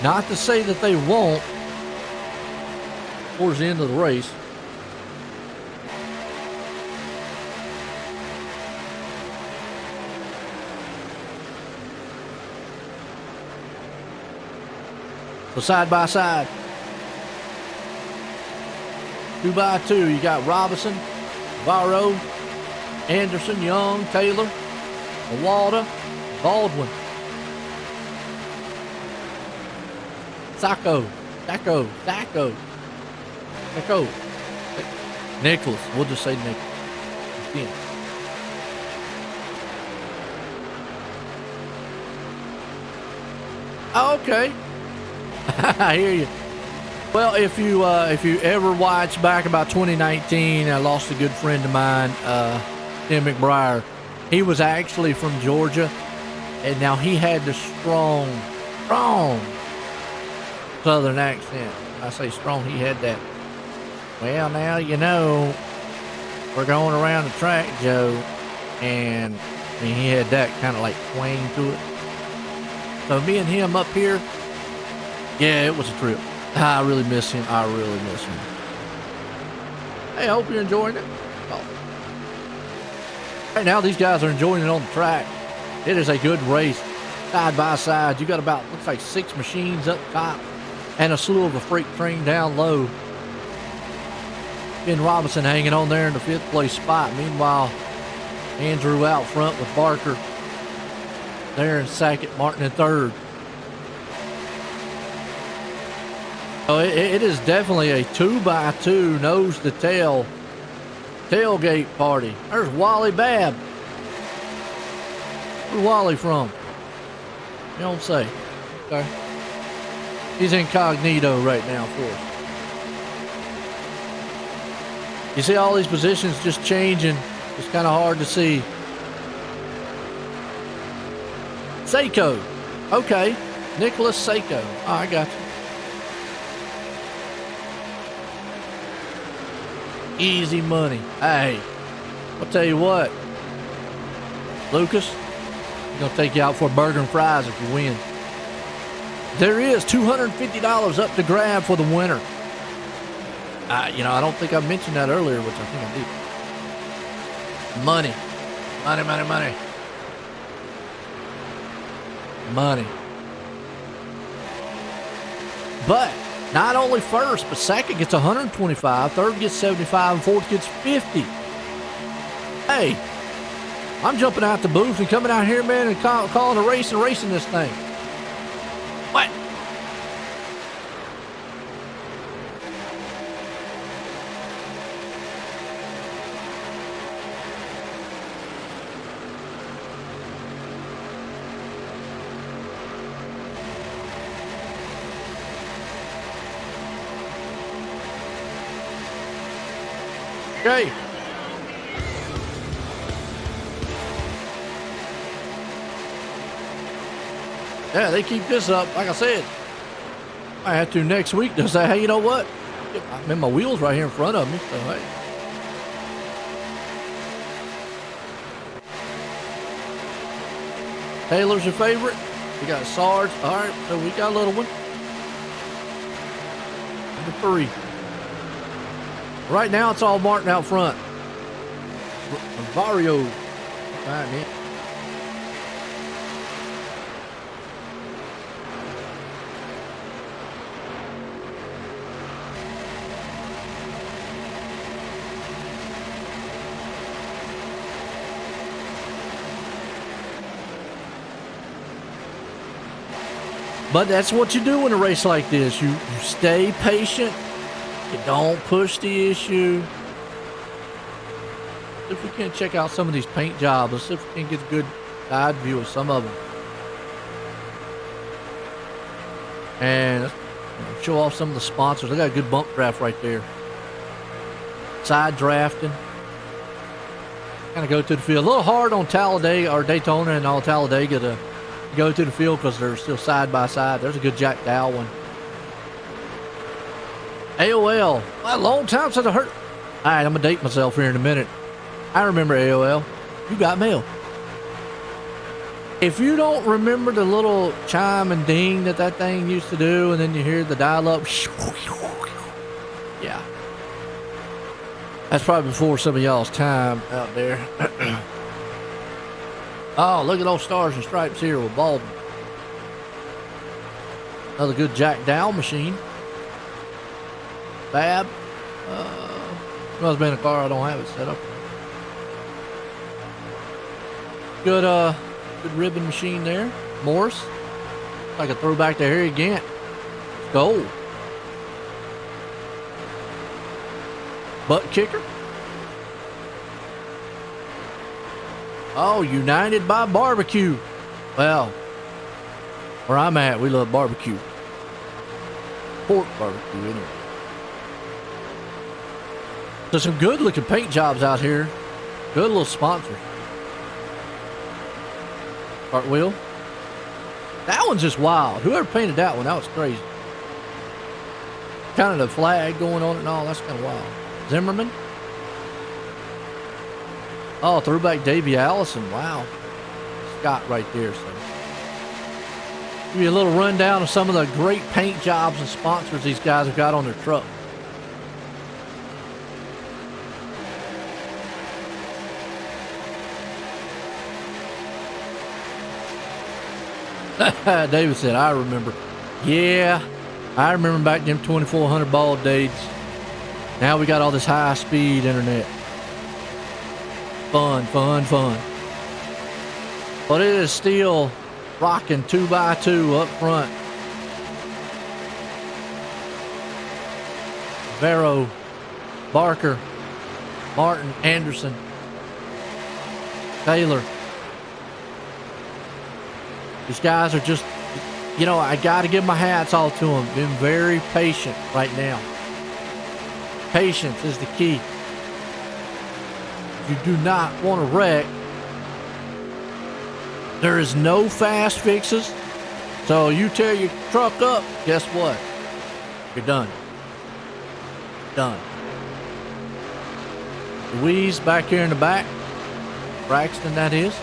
Not to say that they won't towards the end of the race. So side by side. 2x2, you got Robinson, Varro, Anderson, Young, Taylor, Mawalda, Baldwin, Sacco, Nicholas. We'll just say Nicholas. Yeah. Oh, okay. I hear you. Well, if you ever watch back about 2019, I lost a good friend of mine, Tim McBriar. He was actually from Georgia, and now he had the strong Southern accent. When I say strong, he had that. Well, now you know we're going around the track, Joe, and I mean, he had that kind of like twang to it. So me and him up here, yeah, it was a trip. I really miss him. Hey, I hope you're enjoying it. Oh. Right now, these guys are enjoying it on the track. It is a good race, side by side. You got about, looks like 6 machines up top and a slew of a freight train down low. Ben Robinson hanging on there in the 5th place spot. Meanwhile, Andrew out front with Barker there in 2nd, Martin in 3rd. So it is definitely a 2x2 nose to tail tailgate party. There's Wally Babb. Where's Wally from? You don't say. Okay. He's incognito right now for us. You see all these positions just changing. It's kind of hard to see. Seiko. Okay. Nicholas Seiko. Oh, I got you. Easy money. Hey, I'll tell you what. Lucas, I'm going to take you out for a burger and fries if you win. There is $250 up to grab for the winner. You know, I don't think I mentioned that earlier, which I think I did. Money. Money, money, money. Money. But not only first, but second gets 125, third gets 75, and fourth gets 50. Hey, I'm jumping out the booth and coming out here, man, and calling a race and racing this thing. What? Okay. Yeah, they keep this up. Like I said, I have to next week to say, hey, you know what? I mean, my wheels right here in front of me. So, hey. Taylor's your favorite. We got Sarge. All right, so we got a little one. Number 3. Right now, it's all Martin out front. Vario. All right, man. But that's what you do in a race like this. You stay patient. You don't push the issue. See if we can check out some of these paint jobs. Let's see if we can get a good side view of some of them. And let's show off some of the sponsors. They got a good bump draft right there. Side drafting. Kind of go to the field. A little hard on Talladega or Daytona and all Talladega to go to the field because they're still side by side. There's a good Jack Dow one. AOL. Well, a long time since I heard. All right, I'm going to date myself here in a minute. I remember AOL. You got mail. If you don't remember the little chime and ding that thing used to do, and then you hear the dial-up. Yeah. That's probably before some of y'all's time out there. Oh, look at those stars and stripes here with Baldwin. Another good Jack Dow machine. Fab. Must be in a car. I don't have it set up. Good, good ribbon machine there. Morse. Like a throwback to Harry Gant. Gold. Butt kicker. Oh, United by Barbecue. Well, where I'm at, we love barbecue. Pork barbecue, anyway. There's some good looking paint jobs out here. Good little sponsors. Cartwheel. That one's just wild. Whoever painted that one, that was crazy. Kind of the flag going on and all, that's kind of wild. Zimmerman. Oh, throwback Davey Allison. Wow. Scott right there. So, give you a little rundown of some of the great paint jobs and sponsors these guys have got on their truck. David said, I remember. Yeah, I remember back them 2400 ball days. Now we got all this high-speed internet. Fun, fun, fun. But it is still rocking 2x2 up front. Vero, Barker, Martin, Anderson, Taylor. These guys are just, you know, I got to give my hats off to them. Been very patient right now. Patience is the key. You do not want to wreck. There is no fast fixes. So you tear your truck up, guess what? You're done. Done. Louise back here in the back. Braxton, that is.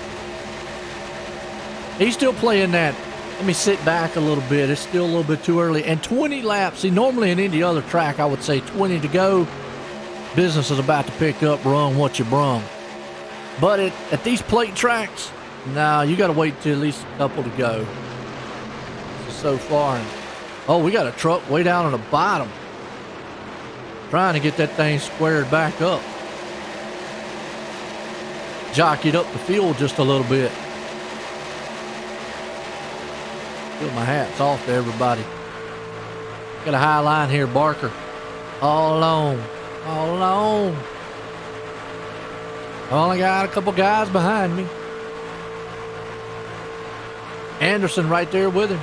He's still playing that. Let me sit back a little bit. It's still a little bit too early. And 20 laps. See, normally in any other track, I would say 20 to go. Business is about to pick up, run what you brung. But at these plate tracks, nah, you got to wait till at least a couple to go. So far. Oh, we got a truck way down on the bottom. Trying to get that thing squared back up. Jockeyed up the field just a little bit. Put my hats off to everybody. Got a high line here, Barker. All alone. All alone. Only got a couple guys behind me. Anderson right there with him.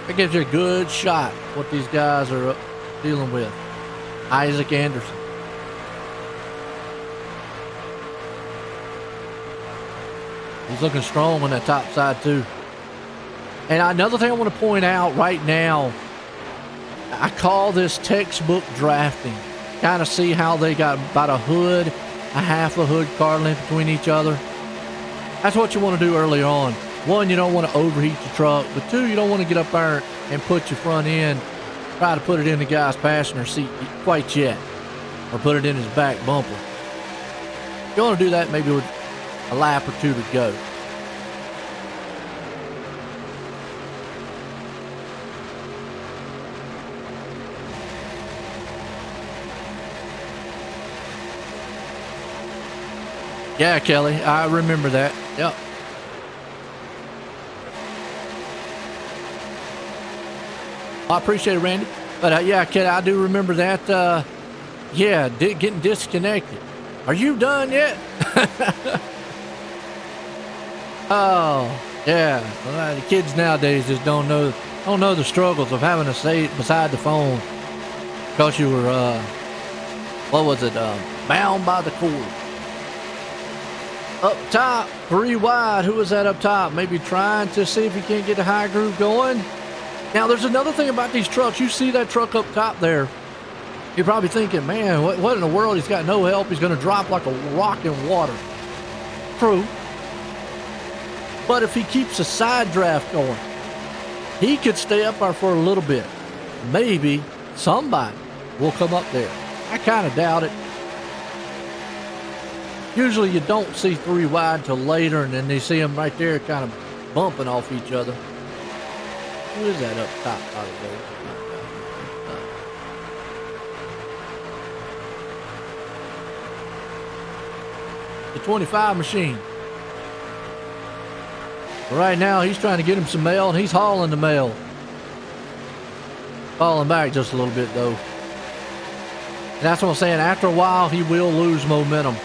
That gives you a good shot what these guys are dealing with. Isaac Anderson. He's looking strong on that top side too. And another thing I want to point out right now, I call this textbook drafting. Kind of see how they got about a hood, a half a hood car length between each other. That's what you want to do early on. One, you don't want to overheat your truck, but two, you don't want to get up there and put your front end, try to put it in the guy's passenger seat quite yet, or put it in his back bumper. You want to do that maybe with a lap or two to go. Yeah, Kelly, I remember that. Yep. I appreciate it, Randy. But yeah, Kelly, I do remember that. Yeah, getting disconnected. Are you done yet? Oh, yeah. Well, the kids nowadays just don't know the struggles of having to stay beside the phone because you were, what was it, bound by the cord. Up top, 3 wide. Who was that up top? Maybe trying to see if he can't get the high groove going. Now, there's another thing about these trucks. You see that truck up top there. You're probably thinking, man, what in the world? He's got no help. He's going to drop like a rock in water. True. But if he keeps a side draft going, he could stay up there for a little bit. Maybe somebody will come up there. I kind of doubt it. Usually you don't see 3 wide till later, and then they see them right there kind of bumping off each other. Who is that up top, by the way? The 25 machine. Right now, he's trying to get him some mail, and he's hauling the mail. Falling back just a little bit, though. And that's what I'm saying. After a while, he will lose momentum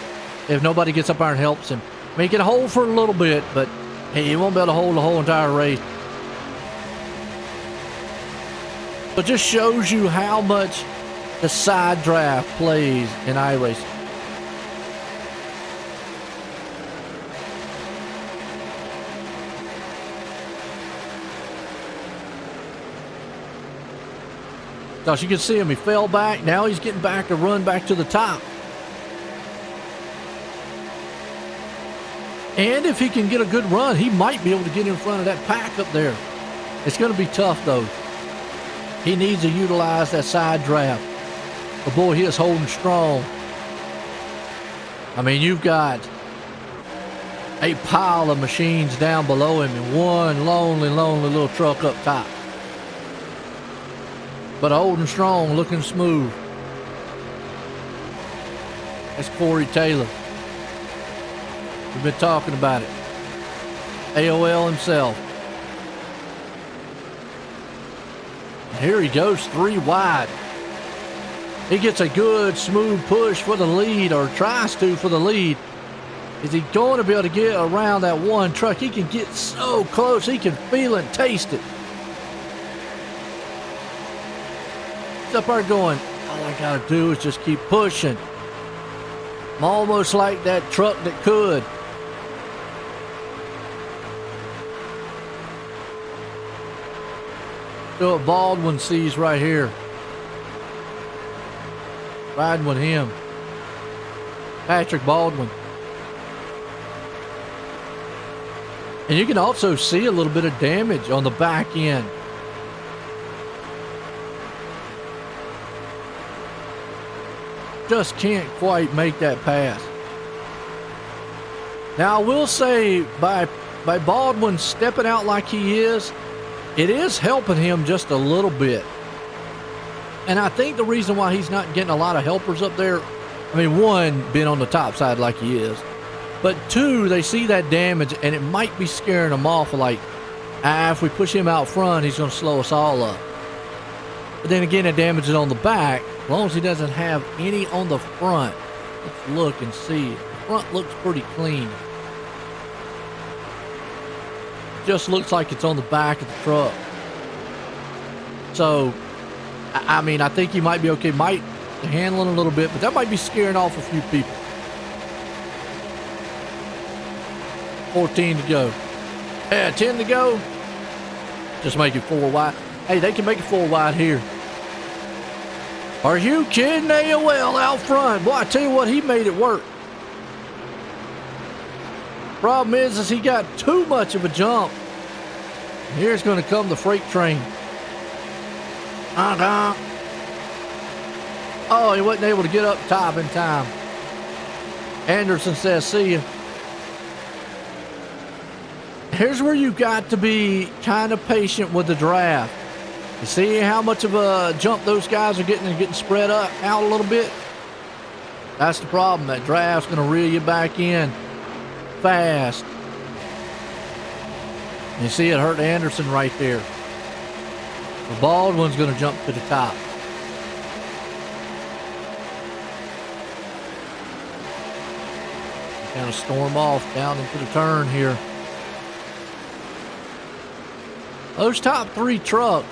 if nobody gets up there and helps him. I mean, he can hold for a little bit, but he won't be able to hold the whole entire race. But just shows you how much the side draft plays in iRacing. So you can see him, he fell back. Now he's getting back to run back to the top. And if he can get a good run, he might be able to get in front of that pack up there. It's going to be tough, though. He needs to utilize that side draft. But boy, he is holding strong. I mean, you've got a pile of machines down below him and one lonely little truck up top. but old and strong, looking smooth. That's Corey Taylor. We've been talking about it. AOL himself. And here he goes, 3 wide. He gets a good, smooth push for the lead, or tries to for the lead. Is he going to be able to get around that one truck? He can get so close. He can feel and taste it. He's up there going, all I got to do is just keep pushing. I'm almost like that truck that could. See what Baldwin sees right here. Riding with him. Patrick Baldwin. And you can also see a little bit of damage on the back end. Just can't quite make that pass. Now I will say by Baldwin stepping out like he is, it is helping him just a little bit. And I think the reason why he's not getting a lot of helpers up there, I mean, one, being on the top side like he is, but two, they see that damage and it might be scaring them off, like, if we push him out front, he's going to slow us all up. But then again, the damage is on the back. As long as he doesn't have any on the front, let's look and see. The front looks pretty clean. Just looks like it's on the back of the truck. So, I mean, I think he might be okay. Might handle it a little bit, but that might be scaring off a few people. 14 to go. Yeah, 10 to go. Just make it 4 wide. Hey, they can make it 4 wide here. Are you kidding? AOL out front. Boy, I tell you what, he made it work. Problem is he got too much of a jump. Here's going to come the freight train. Oh, he wasn't able to get up top in time. Anderson says, see you. Here's where you got to be kind of patient with the draft. You see how much of a jump those guys are getting spread out a little bit? That's the problem. That draft's going to reel you back in fast. You see it hurt Anderson right there. The Baldwin's going to jump to the top. Kind of storm off down into the turn here. Those top 3 trucks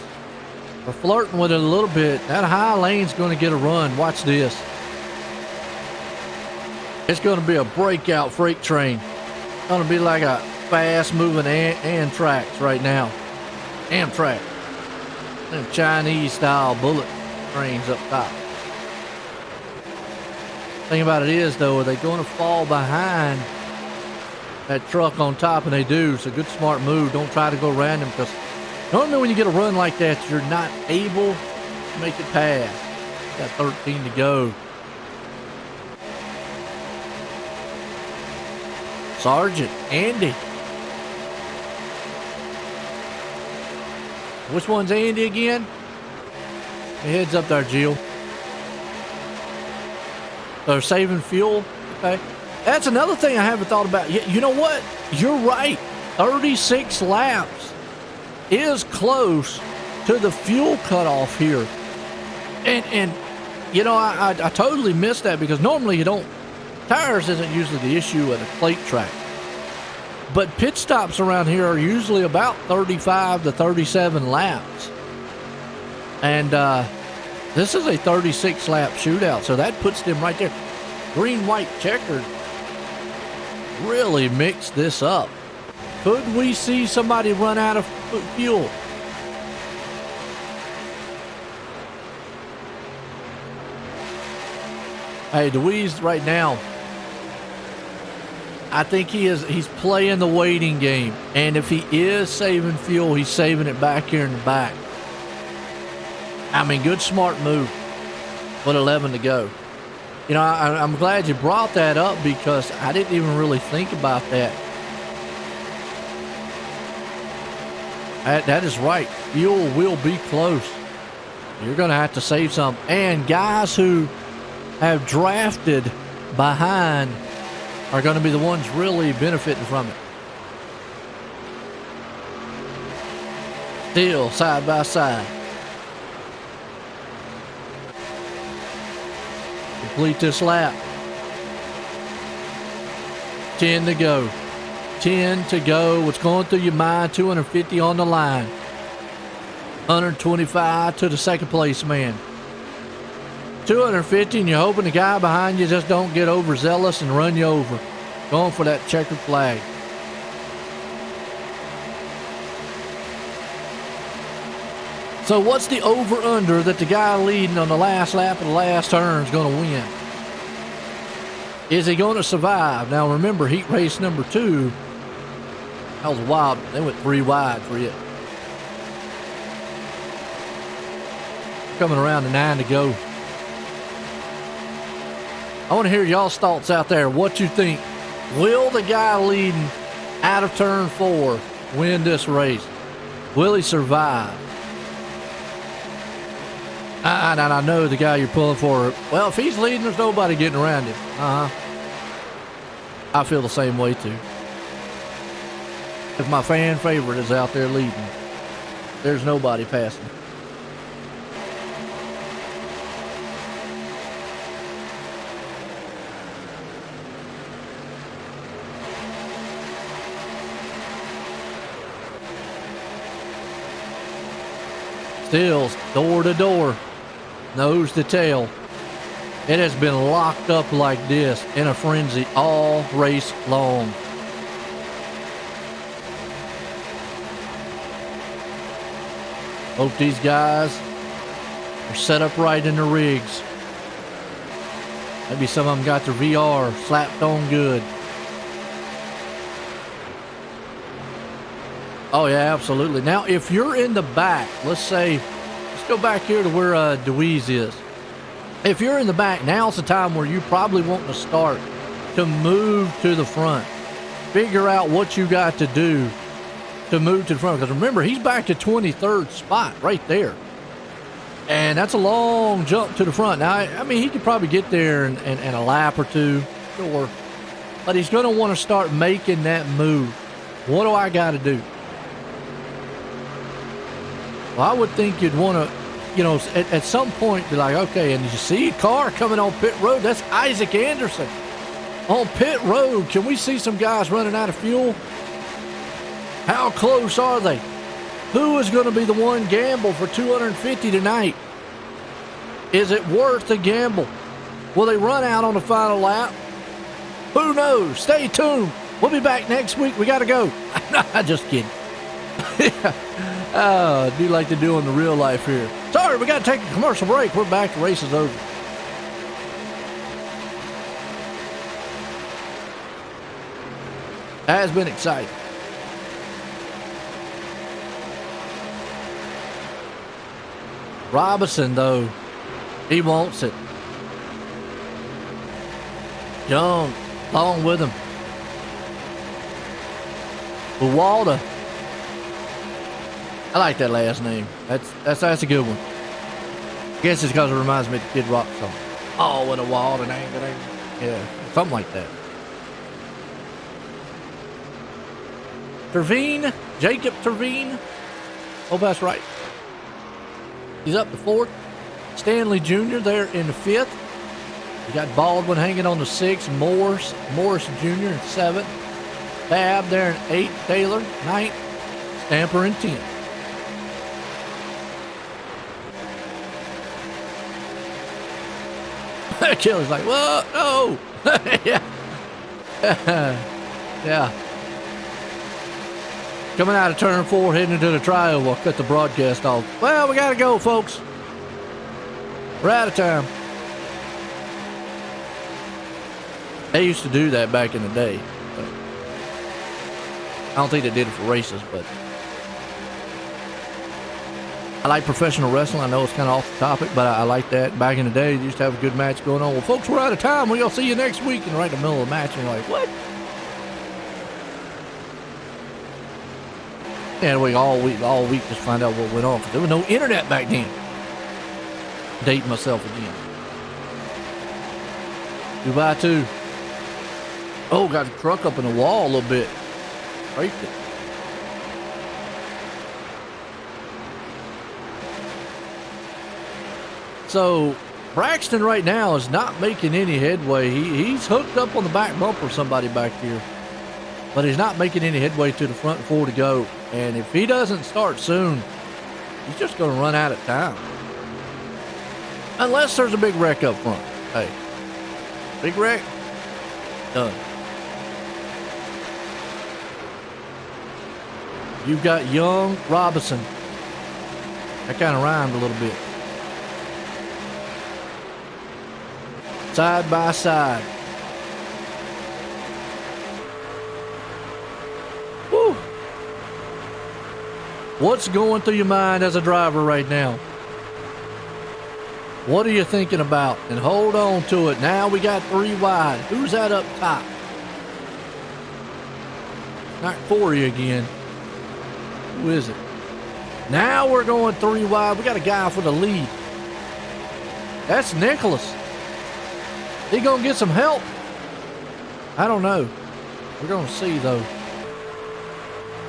are flirting with it a little bit. That high lane's going to get a run. Watch this. It's going to be a breakout freight train. It's going to be like a fast-moving Amtrak right now. Amtrak. Them Chinese-style bullet trains up top. Thing about it is, though, are they going to fall behind that truck on top? And they do. It's a good, smart move. Don't try to go around them, because normally when you get a run like that, you're not able to make it pass. Got 13 to go. Sergeant Andy. Which one's Andy again? He heads up there, Jill. They're saving fuel. Okay. That's another thing I haven't thought about. You know what? You're right. 36 laps is close to the fuel cutoff here. And you know, I totally missed that, because normally you don't. Tires isn't usually the issue at a plate track. But pit stops around here are usually about 35 to 37 laps. And this is a 36 lap shootout, so that puts them right there. Green, white, checkered really mixed this up. Could we see somebody run out of fuel? Hey, DeWeese right now, I think he's playing the waiting game. And if he is saving fuel, he's saving it back here in the back. I mean, good, smart move. With 11 to go. You know, I'm glad you brought that up, because I didn't even really think about that. That is right. Fuel will be close. You're going to have to save some. And guys who have drafted behind are going to be the ones really benefiting from it. Still side by side. Complete this lap. 10 to go. 10 to go. What's going through your mind? 250 on the line. 125 to the second place man. 250, and you're hoping the guy behind you just don't get overzealous and run you over. Going for that checkered flag. So what's the over-under that the guy leading on the last lap of the last turn is going to win? Is he going to survive? Now remember, heat race number 2, that was wild. They went 3 wide for it. Coming around to 9 to go. I want to hear y'all's thoughts out there. What you think? Will the guy leading out of turn 4 win this race? Will he survive? I know the guy you're pulling for. Well, if he's leading, there's nobody getting around him. I feel the same way too. If my fan favorite is out there leading, there's nobody passing. Still door to door, nose to tail. It has been locked up like this in a frenzy all race long. Hope these guys are set up right in the rigs. Maybe some of them got their VR slapped on good. Oh, yeah, absolutely. Now, if you're in the back, let's go back here to where DeWeese is. If you're in the back, now's the time where you probably want to start to move to the front. Figure out what you got to do to move to the front. Because remember, he's back to 23rd spot right there. And that's a long jump to the front. Now, I mean, he could probably get there in a lap or two, sure. But he's going to want to start making that move. What do I got to do? Well, I would think you'd want to, at some point be like, okay, and you see a car coming on pit road. That's Isaac Anderson on pit road. Can we see some guys running out of fuel? How close are they? Who is going to be the one gamble for 250 tonight? Is it worth the gamble? Will they run out on the final lap? Who knows? Stay tuned. We'll be back next week. We got to go. Just kidding. I do like to do in the real life here. Sorry, we got to take a commercial break. We're back. The race is over. Has been exciting. Robinson, though, he wants it. John, along with him. Walter. I like that last name. That's a good one. I guess it's because it reminds me of the Kid Rock song. Oh, what a wild and angry. Yeah, something like that. Terveen, Jacob Terveen. Oh, that's right. He's up to 4th. Stanley Jr. there in the 5th. You got Baldwin hanging on the 6th. Morris Jr. in 7th. Babb there in 8th. Taylor 9th. Stamper in 10th. Kelly's like, what? No. Yeah. Yeah. Coming out of turn 4, heading into the trial. We'll cut the broadcast off. Well, we got to go, folks. We're out of time. They used to do that back in the day. I don't think they did it for races, but I like professional wrestling. I know it's kind of off the topic, but I like that. Back in the day, they used to have a good match going on. Well, folks, we're out of time. We'll see you next week. And right in the middle of the match, and you're like, what? And we all week just find out what went on, because there was no internet back then. Date myself again. 2x2. Oh, got the truck up in the wall a little bit. Break it. So Braxton right now is not making any headway. He's hooked up on the back bumper of somebody back here, but he's not making any headway to the front 4 to go. And if he doesn't start soon, he's just going to run out of time. Unless there's a big wreck up front. Hey, big wreck, done. You've got Young, Robinson. That kind of rhymed a little bit. Side by side. Woo. What's going through your mind as a driver right now? What are you thinking about? And hold on to it. Now we got 3 wide. Who's that up top? Not Corey again. Who is it? Now we're going 3 wide. We got a guy for the lead. That's Nicholas. He gonna get some help? I don't know. We're gonna see though.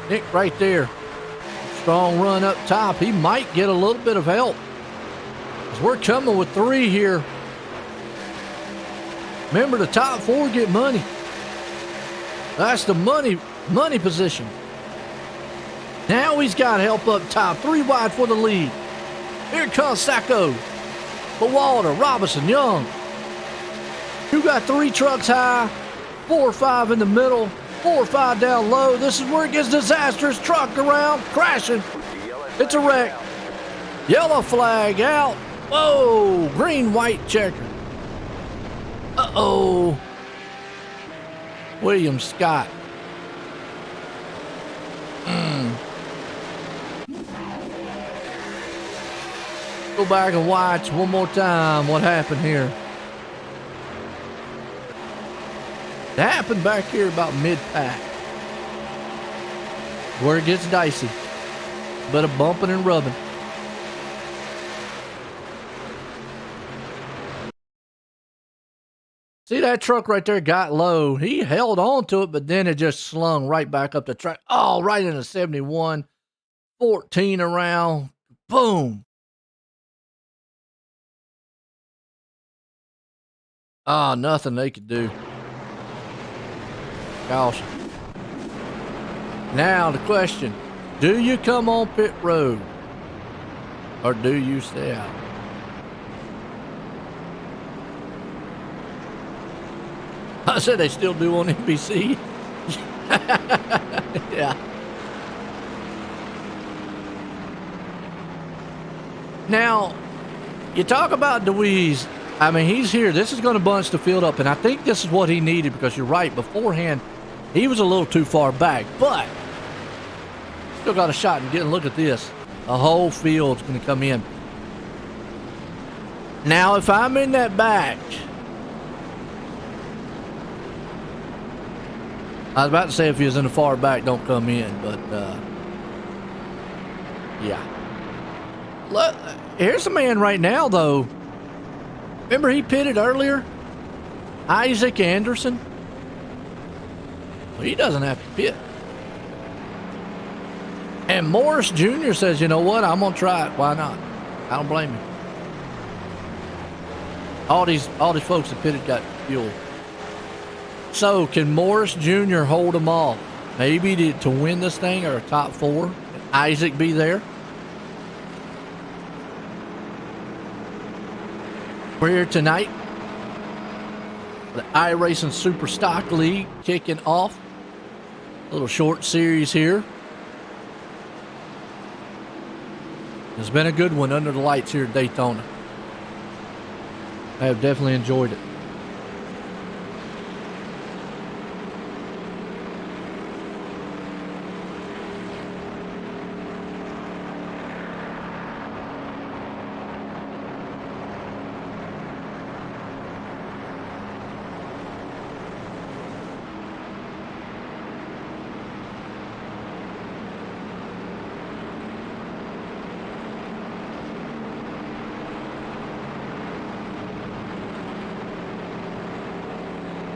Nick right there. Strong run up top. He might get a little bit of help. As we're coming with 3 here. Remember, the top 4 get money. That's the money position. Now he's got help up top. 3 wide for the lead. Here comes Sacco. Walter, Robinson, Young. You got 3 trucks high, 4 or 5 in the middle, 4 or 5 down low. This is where it gets disastrous. Truck around, crashing. It's a wreck. Yellow flag out. Whoa, green, white checker. Uh-oh. William Scott. Go back and watch one more time what happened here. That happened back here about mid-pack. Where it gets dicey. But a bumping and rubbing. See, that truck right there got low. He held on to it, but then it just slung right back up the track. Oh, right in the 71. 14 around. Boom. Ah, nothing they could do. Caution. Now the question, do you come on pit road or do you stay out? I said they still do on NBC. Yeah. Now, you talk about DeWeese. I mean, he's here. This is going to bunch the field up, and I think this is what he needed because you're right. Beforehand, he was a little too far back, but still got a shot and getting. Look at this. The whole field's going to come in. Now, if I'm in that back, I was about to say if he was in the far back, don't come in, but yeah. Look, here's a man right now, though. Remember he pitted earlier? Isaac Anderson? Well, he doesn't have to pit. And Morris Jr. says, you know what? I'm going to try it. Why not? I don't blame him. All these folks that pitted got fuel. So can Morris Jr. hold them off? Maybe to win this thing or a top 4? Isaac be there? We're here tonight. The iRacing Super Stock League kicking off. A little short series here. It's been a good one under the lights here at Daytona. I have definitely enjoyed it.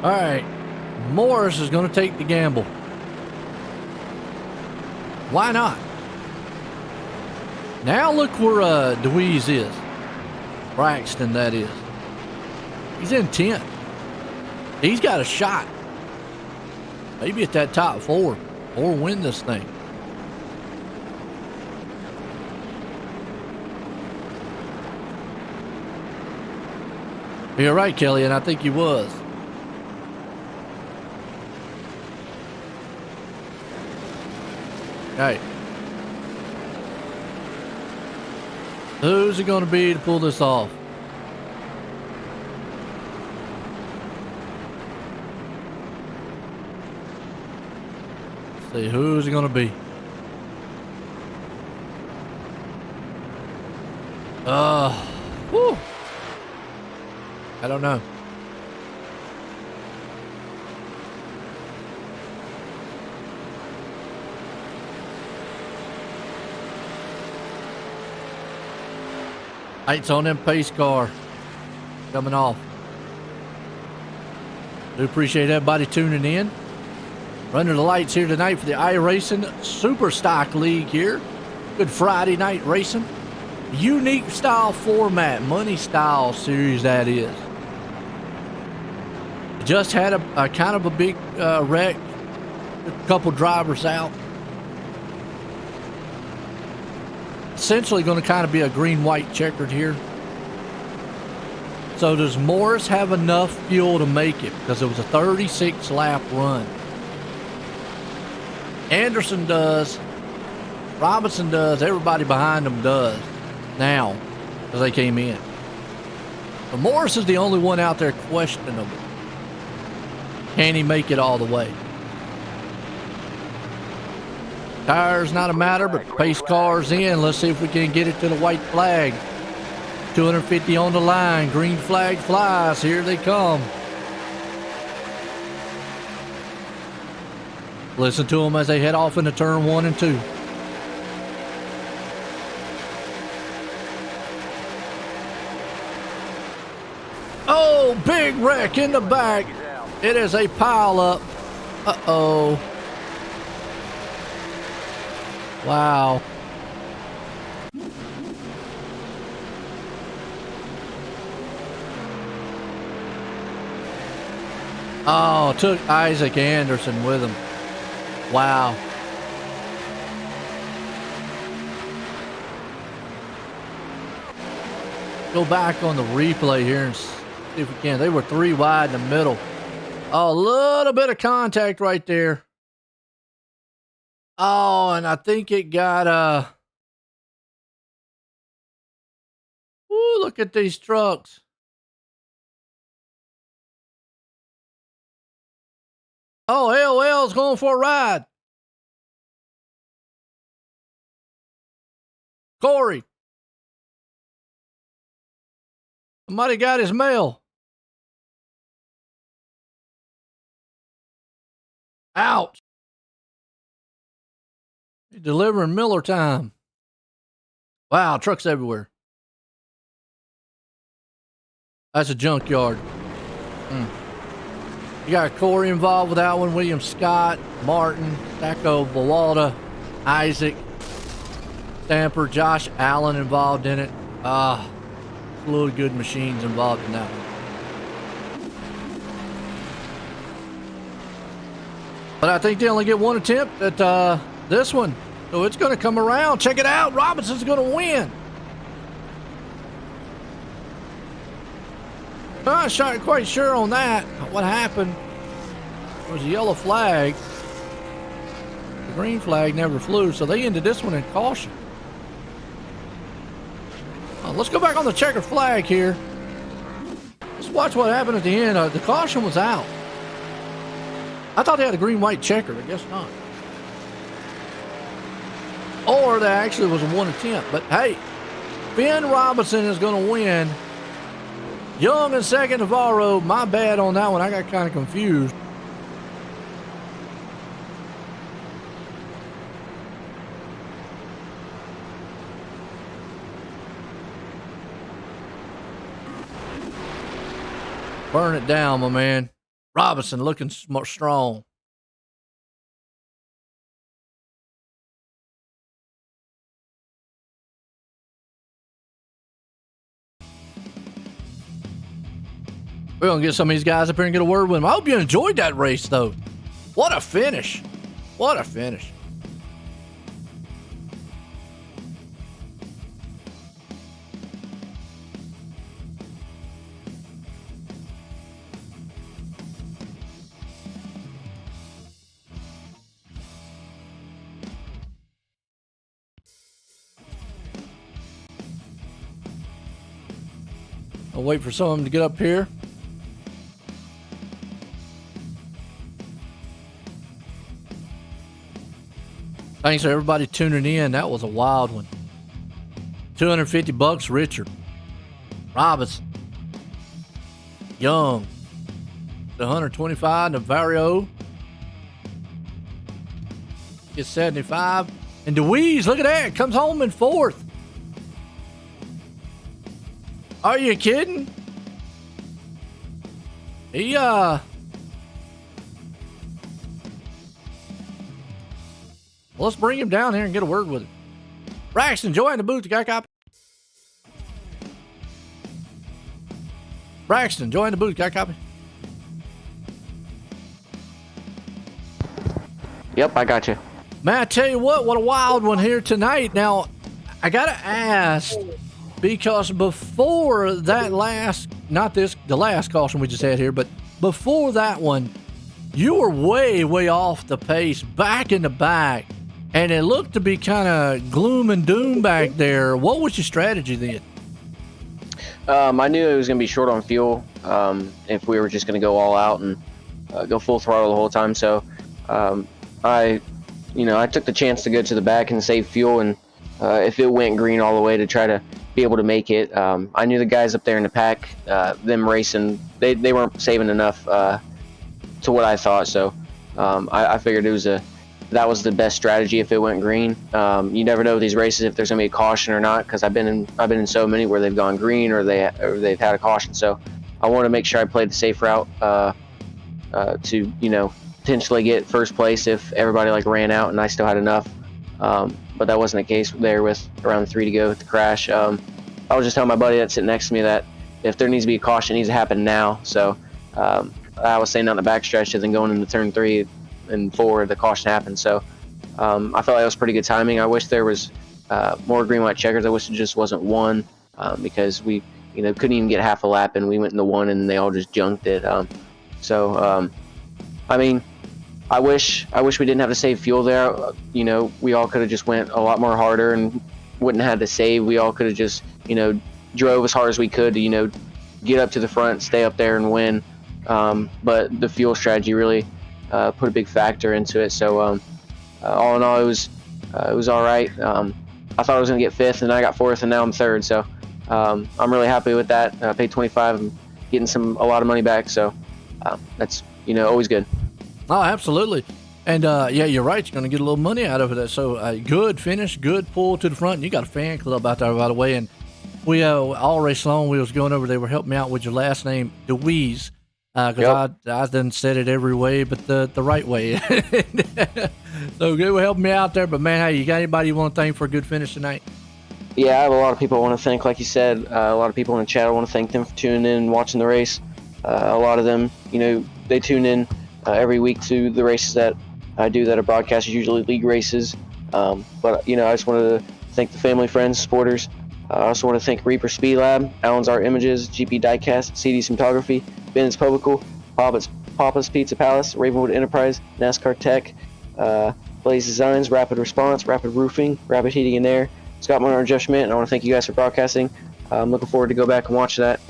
All right. Morris is going to take the gamble. Why not? Now look where DeWeese is. Braxton, that is. He's in 10th. He's got a shot. Maybe at that top 4 or win this thing. You're right, Kelly, and I think he was. Hey. Who's it going to be to pull this off? Let's see, who's it going to be? Whew. I don't know. Lights on them pace car coming off. Do appreciate everybody tuning in. Running the lights here tonight for the iRacing Super Stock League here. Good Friday night racing. Unique style format, money style series that is. Just had a kind of a big wreck. A couple drivers out. Essentially going to kind of be a green-white checkered here. So does Morris have enough fuel to make it? Because it was a 36-lap run. Anderson does. Robinson does. Everybody behind them does. Now, because they came in. But Morris is the only one out there questionable. Can he make it all the way? Tires not a matter, but pace car's in. Let's see if we can get it to the white flag. 250 on the line. Green flag flies. Here they come. Listen to them as they head off into turn 1 and 2. Oh, big wreck in the back. It is a pile up. Uh-oh. Wow. Oh, took Isaac Anderson with him. Wow. Go back on the replay here and see if we can. They were 3 wide in the middle. Oh, a little bit of contact right there. Oh, and I think it got ooh, look at these trucks. Oh, LL's going for a ride. Corey. Somebody got his mail. Ouch. He's delivering Miller time. Wow, trucks everywhere. That's a junkyard. You got Corey involved with that one. William Scott, Martin, Sacco, Bawalda, Isaac, Stamper, Josh Allen involved in it. Fluid good machines involved in that one. But I think they only get one attempt at this one. So it's going to come around. Check it out. Robinson's going to win. I'm not quite sure on that. What happened? There was a yellow flag. The green flag never flew, so they ended this one in caution. Let's go back on the checkered flag here. Let's watch what happened at the end. The caution was out. I thought they had a green-white checkered. I guess not. Or there actually was a one attempt. But hey, Ben Robinson is going to win. Young in second, Navarro. My bad on that one. I got kind of confused. Burn it down, my man. Robinson looking strong. We're going to get some of these guys up here and get a word with them. I hope you enjoyed that race, though. What a finish. What a finish. I'll wait for some of them to get up here. Thanks to everybody tuning in. That was a wild one. $250, Richard. Robinson. Young. The 125, Navario. Gets 75. And DeWeese, look at that. Comes home in 4th. Are you kidding? Let's bring him down here and get a word with him. Braxton, join the booth. You got a copy? Braxton, join the booth. You got a copy? Yep, I got you. Man, I tell you what a wild one here tonight. Now, I got to ask, because before that last, the last caution we just had here, but before that one, you were way, way off the pace, back in the back. And it looked to be kind of gloom and doom back there. What was your strategy then? I knew it was going to be short on fuel if we were just going to go all out and go full throttle the whole time. So I took the chance to go to the back and save fuel. And if it went green all the way, to try to be able to make it. I knew the guys up there in the pack, them racing, they weren't saving enough to what I thought. So I figured that was the best strategy if it went green. You never know with these races if there's gonna be a caution or not, because I've been in so many where they've gone green or they've had a caution. So I want to make sure I played the safe route to potentially get first place if everybody ran out and I still had enough. But that wasn't the case there with around 3 to go with the crash. I was just telling my buddy that's sitting next to me that if there needs to be a caution, it needs to happen now. So I was saying on the backstretch and then going into turn 3 and 4, the caution happened. So I felt like it was pretty good timing. I wish there was more green white checkers. I wish it just wasn't one because we couldn't even get half a lap and we went into 1 and they all just junked it. I wish we didn't have to save fuel there. We all could have just went a lot more harder and wouldn't have had to save. We all could have just drove as hard as we could to get up to the front, stay up there and win. But the fuel strategy really put a big factor into it. So all in all, it was all right. I thought I was going to get 5th, and I got 4th, and now I'm 3rd. So I'm really happy with that. I paid $25 and getting a lot of money back. So that's always good. Oh, absolutely. And yeah, you're right. You're going to get a little money out of it. So good finish, good pull to the front. And you got a fan club out there, by the way. And we all race long. We was going over. They were helping me out with your last name, DeWeese. Because I done said it every way, but the right way. So good, helping me out there. But man, hey, you got anybody you want to thank for a good finish tonight? Yeah, I have a lot of people I want to thank. Like you said, a lot of people in the chat. I want to thank them for tuning in and watching the race. A lot of them, they tune in every week to the races that I do that are broadcast, usually league races. But I just wanted to thank the family, friends, supporters. I also want to thank Reaper Speed Lab, Allen's Art Images, GP Diecast, CD Cinematography, Ben's Publical, Papa's Pizza Palace, Ravenwood Enterprise, NASCAR Tech, Blaze Designs, Rapid Response, Rapid Roofing, Rapid Heating and Air, Scott Miller and Jeff Schmidt. And I want to thank you guys for broadcasting. I'm looking forward to go back and watch that.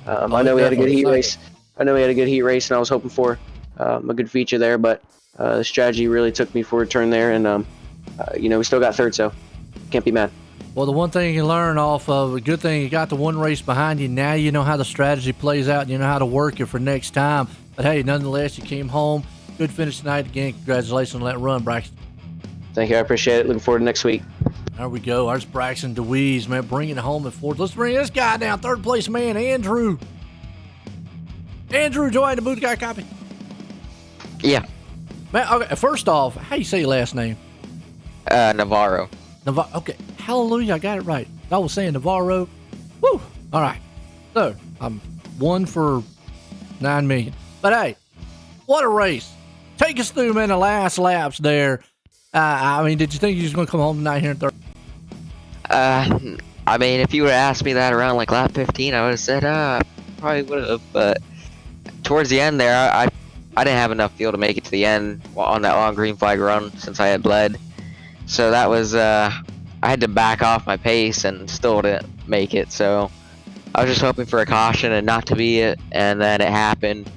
I know we had a good heat race. And I was hoping for a good feature there, but the strategy really took me for a turn there, and we still got 3rd, so can't be mad. Well, the one thing you learn off of, a good thing you got the one race behind you. Now you know how the strategy plays out and you know how to work it for next time. But hey, nonetheless, you came home. Good finish tonight. Again, congratulations on that run, Braxton. Thank you. I appreciate it. Looking forward to next week. There we go. There's Braxton DeWeese, man, bringing it home at 4th. Let's bring this guy down. 3rd place man, Andrew. Andrew, join the booth. Got a copy? Yeah. Man, okay, first off, how you say your last name? Navarro. Okay, hallelujah, I got it right. I was saying Navarro. Woo! All right. So, I'm 1 for 9 million. But hey, what a race. Take us through, man, the last laps there. I mean, did you think you was going to come home tonight here in third? I mean, if you would have asked me that around like lap 15, I would have said, probably would have. But towards the end there, I didn't have enough fuel to make it to the end on that long green flag run since I had bled. So that was, I had to back off my pace and still didn't make it. So I was just hoping for a caution and not to be it. And then it happened.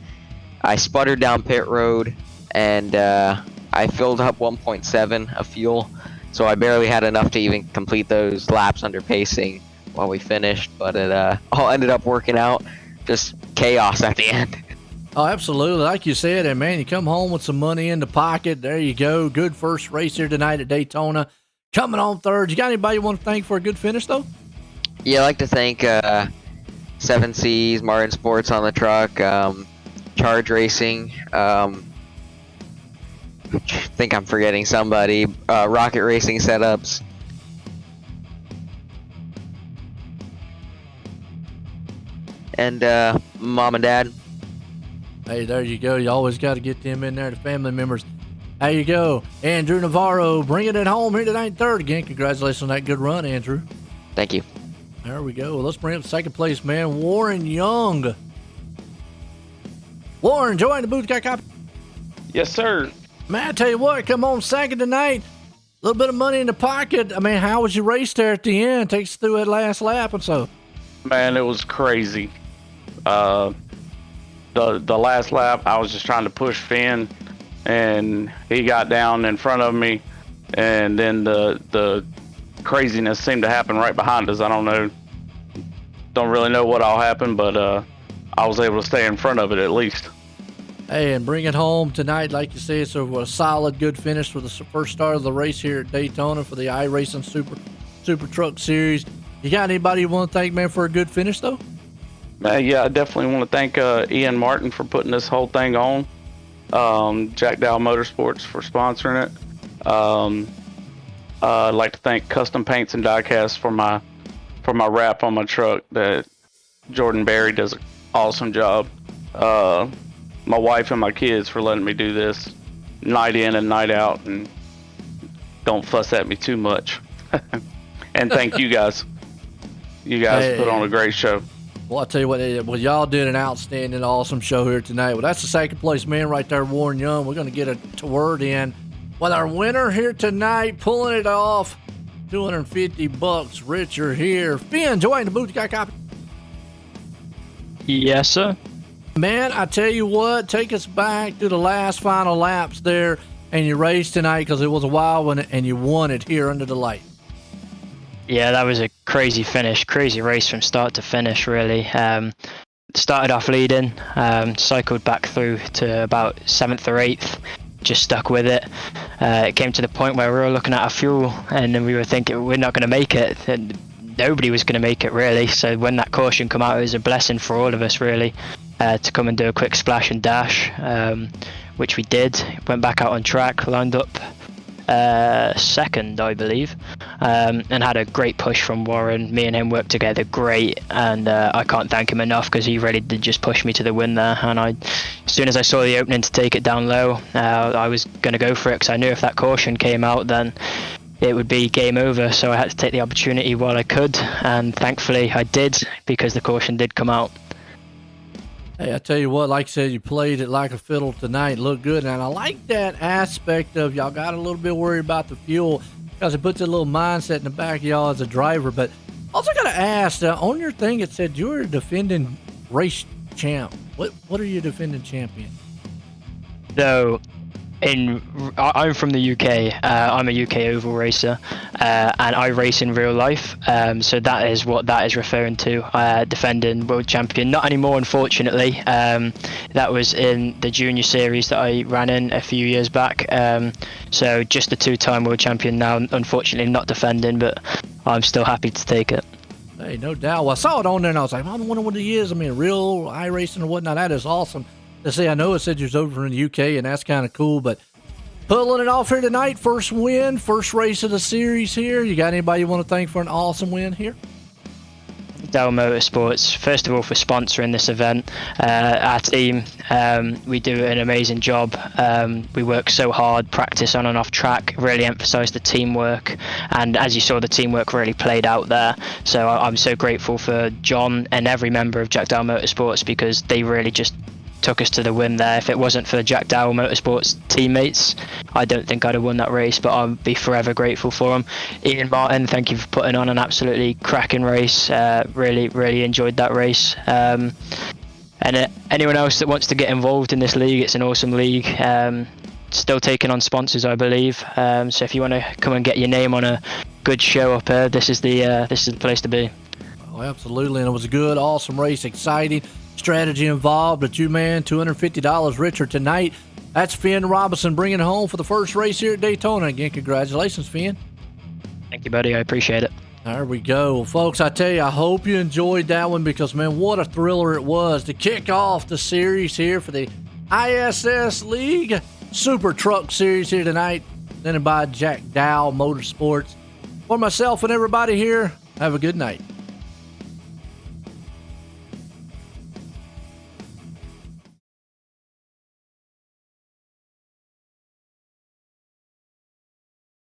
I sputtered down pit road and I filled up 1.7 of fuel. So I barely had enough to even complete those laps under pacing while we finished. But it all ended up working out. Just chaos at the end. Oh, absolutely. Like you said, and man, you come home with some money in the pocket. There you go. Good first race here tonight at Daytona. Coming on third. You got anybody you want to thank for a good finish, though? Yeah, I'd like to thank 7Cs, Martin Sports on the truck, Charge Racing, I think I'm forgetting somebody, Rocket Racing Setups. And Mom and Dad. Hey, there you go. You always got to get them in there, the family members. There you go. Andrew Navarro bringing it home here tonight, third. Again, congratulations on that good run, Andrew. Thank you. There we go. Well, let's bring up second place, man. Warren Young. Warren, join the booth. Got copy? Yes, sir. Man, I tell you what, come on second tonight. A little bit of money in the pocket. I mean, how was your race there at the end? Take us through that last lap and so. Man, it was crazy. The last lap, I was just trying to push Finn, and he got down in front of me, and then the craziness seemed to happen right behind us. I don't really know what all happened, but I was able to stay in front of it at least. Hey, and bring it home tonight, like you said. So a solid, good finish for the first start of the race here at Daytona for the iRacing Super Truck Series. You got anybody you want to thank, man, for a good finish, though? Yeah, I definitely want to thank Ian Martin for putting this whole thing on. Jack Dow Motorsports for sponsoring it. I'd like to thank Custom Paints and Diecast for my wrap on my truck. That Jordan Berry does an awesome job. My wife and my kids for letting me do this night in and night out, and don't fuss at me too much. And thank you guys. You guys put on a great show. Well, I'll tell you what, y'all did an outstanding, awesome show here tonight. Well, that's the second place man right there, Warren Young. We're going to get a word in with our winner here tonight, pulling it off, $250. Richard here. Finn, join the booth. Got a copy? Yes, sir. Man, I tell you what, take us back to the last final laps there and you raced tonight because it was a wild one and you won it here under the light. Yeah, that was a crazy finish, crazy race from start to finish, really. Started off leading, cycled back through to about 7th or 8th, just stuck with it. It came to the point where we were looking at our fuel and then we were thinking we're not going to make it. And nobody was going to make it, really. So when that caution came out, it was a blessing for all of us, really, to come and do a quick splash and dash, which we did. Went back out on track, lined up second, I believe, and had a great push from Warren. Me and him worked together great, and I can't thank him enough because he really did just push me to the win there. And as soon as I saw the opening to take it down low, I was going to go for it because I knew if that caution came out, then it would be game over. So I had to take the opportunity while I could, and thankfully I did because the caution did come out. Hey, I tell you what, like I said, you played it like a fiddle tonight. Looked good. And I like that aspect of y'all got a little bit worried about the fuel because it puts a little mindset in the back of y'all as a driver. But also got to ask, on your thing, it said you were a defending race champ. What are you defending champion? So, I'm from the UK. I'm a UK oval racer, and I race in real life. So that is what that is referring to. Defending world champion. Not anymore, unfortunately. That was in the junior series that I ran in a few years back. So just a 2-time world champion now. Unfortunately, not defending, but I'm still happy to take it. Hey, no doubt. Well, I saw it on there, and I was like, I wonder what he is. I mean, real iRacing or whatnot. That is awesome to see. I know it said you're over in the UK, and that's kind of cool, but pulling it off here tonight. First win, first race of the series here. You got anybody you want to thank for an awesome win here? Dell Motorsports, first of all, for sponsoring this event. Our team, we do an amazing job. We work so hard, practice on and off track, really emphasize the teamwork, and as you saw, the teamwork really played out there. So I'm so grateful for John and every member of Jack Dell Motorsports, because they really just took us to the win there. If it wasn't for the Jack Dowell Motorsports teammates, I don't think I'd have won that race, but I'll be forever grateful for them. Ian Martin, thank you for putting on an absolutely cracking race. Really enjoyed that race. And anyone else that wants to get involved in this league, it's an awesome league. Still taking on sponsors, I believe. So if you want to come and get your name on a good show up here, this is the place to be. Oh, absolutely, and it was a good, awesome race, exciting. Strategy involved, but you, man, $250 richer tonight. That's Finn Robinson bringing it home for the first race here at Daytona. Again, congratulations, Finn. Thank you, buddy. I appreciate it. There we go. Well, folks, I tell you, I hope you enjoyed that one, because, man, what a thriller it was to kick off the series here for the ISS League Super Truck Series here tonight, presented by Jack Dowell Motorsports. For myself and everybody here, have a good night.